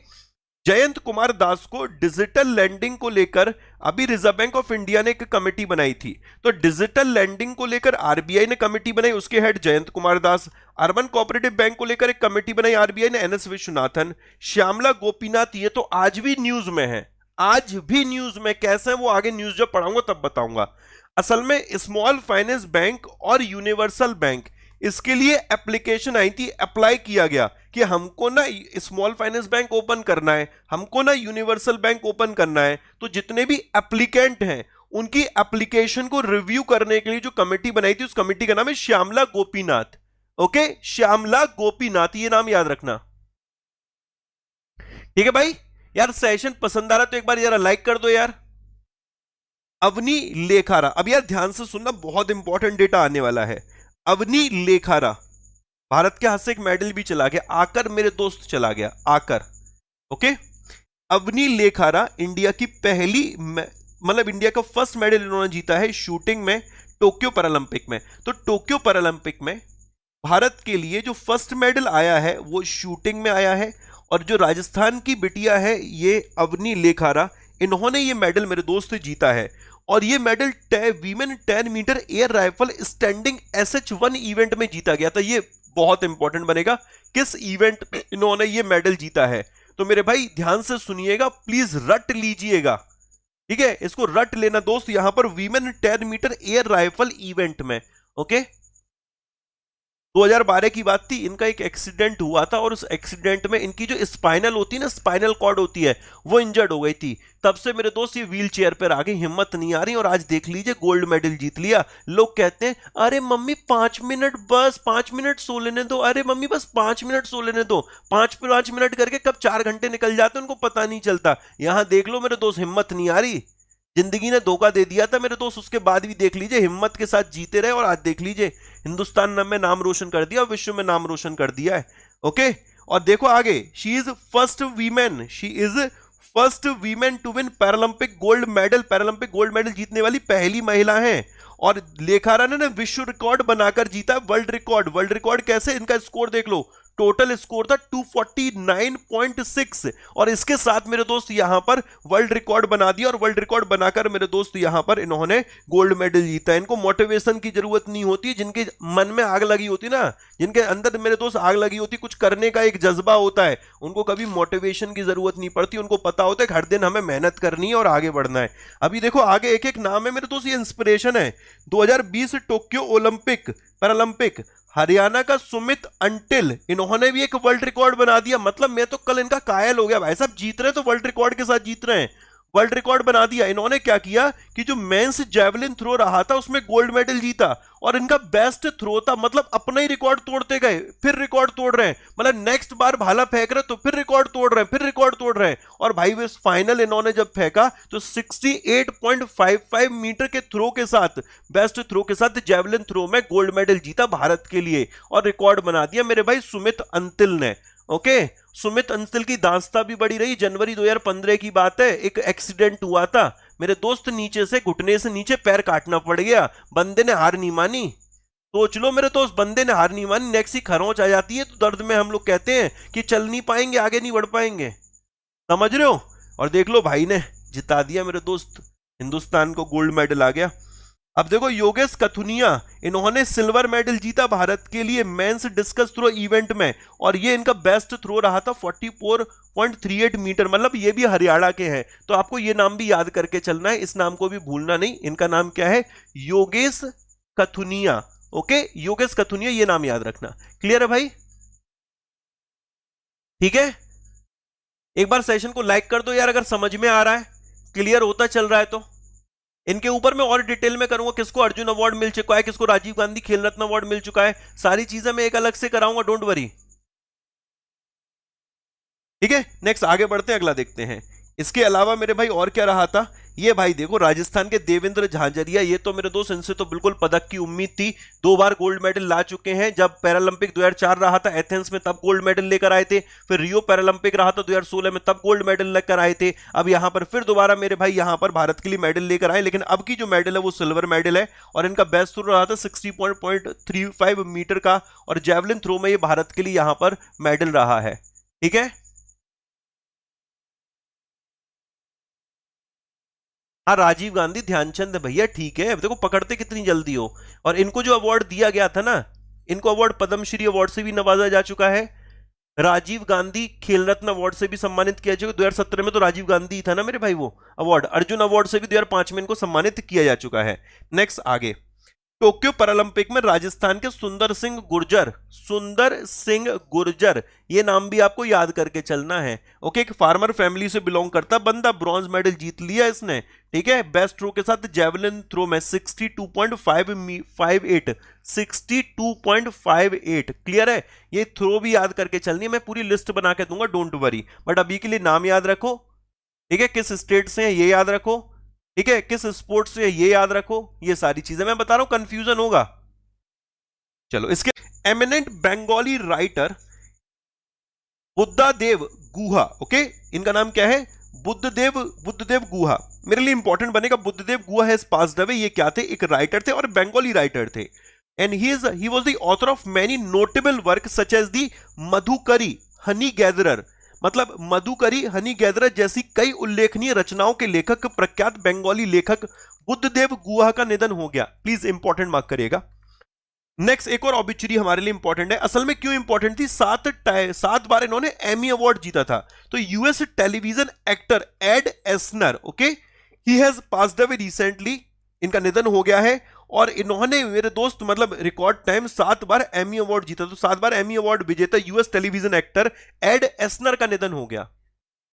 जयंत कुमार दास को डिजिटल लैंडिंग को लेकर अभी रिजर्व बैंक ऑफ इंडिया ने एक कमेटी बनाई थी, तो डिजिटल लैंडिंग को लेकर आरबीआई ने कमेटी बनाई, उसके head Jayant Kumar Das. Urban cooperative bank को लेकर एक कमेटी बनाई आरबीआई ने, एनएस विश्वनाथन। श्यामला गोपीनाथ, ये तो आज भी न्यूज में है, आज भी न्यूज में, कैसे है वो आगे न्यूज जब पढ़ाऊंगा तब बताऊंगा। असल में स्मॉल फाइनेंस बैंक और यूनिवर्सल बैंक, इसके लिए एप्लीकेशन आई थी, अप्लाई किया गया कि हमको ना स्मॉल फाइनेंस बैंक ओपन करना है, हमको ना यूनिवर्सल बैंक ओपन करना है। तो जितने भी एप्लीकेंट हैं उनकी एप्लीकेशन को रिव्यू करने के लिए जो कमेटी बनाई थी, उस कमेटी का नाम है श्यामला गोपीनाथ, ओके। श्यामला गोपीनाथ, ये नाम याद रखना, ठीक है भाई। यार सेशन पसंद आ रहा तो एक बार जरा लाइक कर दो यार। अवनी लेखारा, अब यार ध्यान से सुनना, बहुत इंपॉर्टेंट डेटा आने वाला है। अवनी लेखारा, भारत के हाथ से एक मेडल भी चला गया, आकर मेरे दोस्त चला गया, आकर, ओके। अवनी लेखारा इंडिया की पहली, मतलब इंडिया का फर्स्ट मेडल इन्होंने जीता है शूटिंग में, टोक्यो पैरालंपिक में। तो टोक्यो पैरालंपिक में भारत के लिए जो फर्स्ट मेडल आया है वो शूटिंग में आया है। और जो राजस्थान की बिटिया है ये अवनी लेखारा, इन्होंने ये मेडल मेरे दोस्त जीता है। और ये medal women 10 metre air rifle standing SH1 event में जीता गया था। ये बहुत इंपॉर्टेंट बनेगा, किस इवेंट में इन्होंने ये मेडल जीता है। तो मेरे भाई ध्यान से सुनिएगा, प्लीज रट लीजिएगा, ठीक है, इसको रट लेना दोस्त। यहां पर women 10 metre air rifle event में, ओके। 2012 की बात थी, इनका एक एक्सीडेंट हुआ था और उस एक्सीडेंट में इनकी जो स्पाइनल होती है ना, स्पाइनल कॉर्ड होती है, वो इंजर्ड हो गई थी। तब से मेरे दोस्त ये व्हील चेयर पर आ गई, हिम्मत नहीं आ रही, और आज देख लीजिए गोल्ड मेडल जीत लिया। लोग कहते हैं अरे मम्मी 5 मिनट, बस 5 मिनट सो लेने दो, अरे मम्मी बस 5 मिनट सो लेने दो। 5 मिनट करके कब 4 घंटे निकल जाते हैं उनको पता नहीं चलता। यहां देख लो मेरे दोस्त, हिम्मत नहीं आ रही, जिंदगी ने धोखा दे दिया था मेरे दोस्त, उसके बाद भी देख लीजिए हिम्मत के साथ जीते रहे, और आज देख लीजिए हिंदुस्तान में नाम रोशन कर दिया और विश्व में नाम रोशन कर दिया है, ओके। और देखो आगे, she is first women to win paralympic gold medal, paralympic gold medal जीतने वाली पहली महिला है। और लेखारा ने विश्व रिकॉर्ड बनाकर जीता, वर्ल्ड रिकॉर्ड। वर्ल्ड रिकॉर्ड कैसे, इनका स्कोर देख लो, टोटल स्कोर था 249.6, और इसके साथ मेरे दोस्त यहां पर वर्ल्ड रिकॉर्ड बना दिया, और वर्ल्ड रिकॉर्ड बनाकर मेरे दोस्त यहां पर इन्होंने गोल्ड मेडल जीता। इनको मोटिवेशन की जरूरत नहीं होती, जिनके मन में आग लगी होती ना, जिनके अंदर मेरे दोस्त आग लगी होती, कुछ करने का एक जज्बा होता है, उनको कभी मोटिवेशन की जरूरत नहीं पड़ती। उनको पता होता है हर दिन हमें मेहनत करनी है और आगे बढ़ना है। अभी देखो आगे एक एक नाम है मेरे दोस्त, ये इंस्पिरेशन है। 2020 टोक्यो ओलंपिक पैरालंपिक, हरियाणा का सुमित अंटिल, इन्होंने भी एक वर्ल्ड रिकॉर्ड बना दिया। मतलब मैं तो कल इनका कायल हो गया, भाई साहब जीत रहे तो वर्ल्ड रिकॉर्ड के साथ जीत रहे हैं, वर्ल्ड रिकॉर्ड बना दिया। इन्होंने क्या किया कि जो मेंस जैवलिन थ्रो रहा था उसमें गोल्ड मेडल जीता, और इनका बेस्ट थ्रो था, मतलब अपना ही रिकॉर्ड तोड़ते गए, फिर रिकॉर्ड तोड़ रहे हैं, मतलब नेक्स्ट बार भाला फेंक रहे तो फिर रिकॉर्ड तोड़ रहे हैं, फिर रिकॉर्ड तोड़ रहे हैं। और भाई वे फाइनल इन्होंने जब फेंका तो 68.55 मीटर के थ्रो के साथ, बेस्ट थ्रो के साथ जैवलिन थ्रो में गोल्ड मेडल जीता भारत के लिए, और रिकॉर्ड बना दिया मेरे भाई सुमित अंतिल ने, ओके। सुमित अंतिल की दास्ता भी बड़ी रही। जनवरी 2015 की बात है, एक एक्सीडेंट हुआ था मेरे दोस्त, नीचे से घुटने से नीचे पैर काटना पड़ गया, बंदे ने हार नहीं मानी। सोच लो मेरे दोस्त, बंदे ने हार नहीं मानी, नेक्स्ट ही खरोंच आ जाती है तो दर्द में हम लोग कहते हैं कि चल नहीं पाएंगे, आगे नहीं बढ़ पाएंगे, समझ रहे हो। और देख लो भाई ने जिता दिया मेरे दोस्त, हिंदुस्तान को गोल्ड मेडल आ गया। अब देखो योगेश कथुनिया, इन्होंने सिल्वर मेडल जीता भारत के लिए मेंस डिस्कस थ्रो इवेंट में, और ये इनका बेस्ट थ्रो रहा था 44.38 मीटर, मतलब ये भी हरियाणा के हैं। तो आपको ये नाम भी याद करके चलना है, इस नाम को भी भूलना नहीं। इनका नाम क्या है, योगेश कथुनिया, ओके, योगेश कथुनिया, ये नाम याद रखना। क्लियर है भाई, ठीक है। एक बार सेशन को लाइक कर दो यार अगर समझ में आ रहा है, क्लियर होता चल रहा है तो। इनके ऊपर मैं और डिटेल में करूंगा, किसको अर्जुन अवार्ड मिल चुका है, किसको राजीव गांधी खेल रत्न अवार्ड मिल चुका है, सारी चीजें मैं एक अलग से कराऊंगा, डोंट वरी, ठीक है। नेक्स्ट आगे बढ़ते हैं, अगला देखते हैं। इसके अलावा मेरे भाई और क्या रहा था, ये भाई देखो राजस्थान के देवेंद्र झांझरिया, ये तो मेरे दोस्त इनसे तो बिल्कुल पदक की उम्मीद थी। 2 बार गोल्ड मेडल ला चुके हैं। जब पैरालंपिक 2004 रहा था एथेंस में तब गोल्ड मेडल लेकर आए थे, फिर रियो पैरालंपिक रहा था 2016 में तब गोल्ड मेडल लेकर आए थे। अब यहां पर फिर दोबारा मेरे भाई यहां पर भारत के लिए मेडल लेकर आए, लेकिन अब की जो मेडल है वो सिल्वर मेडल है। और इनका बेस्ट थ्रो रहा था 60.35 मीटर का, और जेवलिन थ्रो में ये भारत के लिए यहां पर मेडल रहा है। ठीक है, हाँ राजीव गांधी ध्यानचंद भैया, ठीक है। अब देखो पकड़ते कितनी जल्दी हो। और इनको जो अवार्ड दिया गया था ना, इनको अवार्ड पद्मश्री अवार्ड से भी नवाजा जा चुका है। राजीव गांधी खेल रत्न अवार्ड से भी सम्मानित किया जाएगा। 2017 में तो राजीव गांधी ही था ना मेरे भाई वो अवार्ड। अर्जुन अवार्ड से भी 2005 में इनको सम्मानित किया जा चुका है। नेक्स्ट आगे, टोक्यो पैरालंपिक में राजस्थान के सुंदर सिंह गुर्जर, ये नाम भी आपको याद करके चलना है। ओके, एक फार्मर फैमिली से बिलोंग करता बंदा, ब्रॉन्ज मेडल जीत लिया इसने। ठीक है, बेस्ट थ्रो के साथ जेवलिन थ्रो में 62.58 क्लियर है। ये थ्रो भी याद करके चलनी है, मैं पूरी लिस्ट बना के दूंगा, डोंट वरी। बट अभी के लिए नाम याद रखो। ठीक है, किस स्टेट से है ये याद रखो। ठीक है, किस स्पोर्ट्स से ये याद रखो। ये सारी चीजें मैं बता रहा हूं, कंफ्यूजन होगा। चलो, इसके एमिनेंट बंगाली राइटर बुद्धदेव गुहा। ओके, इनका नाम क्या है? बुद्धदेव गुहा। मेरे लिए इंपॉर्टेंट बनेगा, Buddhadeb Guha has passed away. ये क्या थे? एक राइटर थे और बंगाली राइटर थे। And he was the author of many notable work such as the Madhukari, honey gatherer, मतलब मधुकरी, हनी गैदरर जैसी कई उल्लेखनीय रचनाओं के लेखक प्रख्यात बंगाली लेखक बुद्धदेव गुहा का निधन हो गया। प्लीज इंपॉर्टेंट मार्क करिएगा। नेक्स्ट, एक और ऑबिचुरी हमारे लिए इंपॉर्टेंट है। असल में क्यों इंपॉर्टेंट थी? 7 बार इन्होंने एमी अवार्ड जीता था। तो US television actor Ed Asner, okay, he has passed away recently, इनका निधन हो गया है। और इन्होंने मेरे दोस्त मतलब रिकॉर्ड टाइम 7 बार एमी अवार्ड जीता। तो 7 बार एमी अवार्ड विजेता US television actor Ed Asner का निधन हो गया।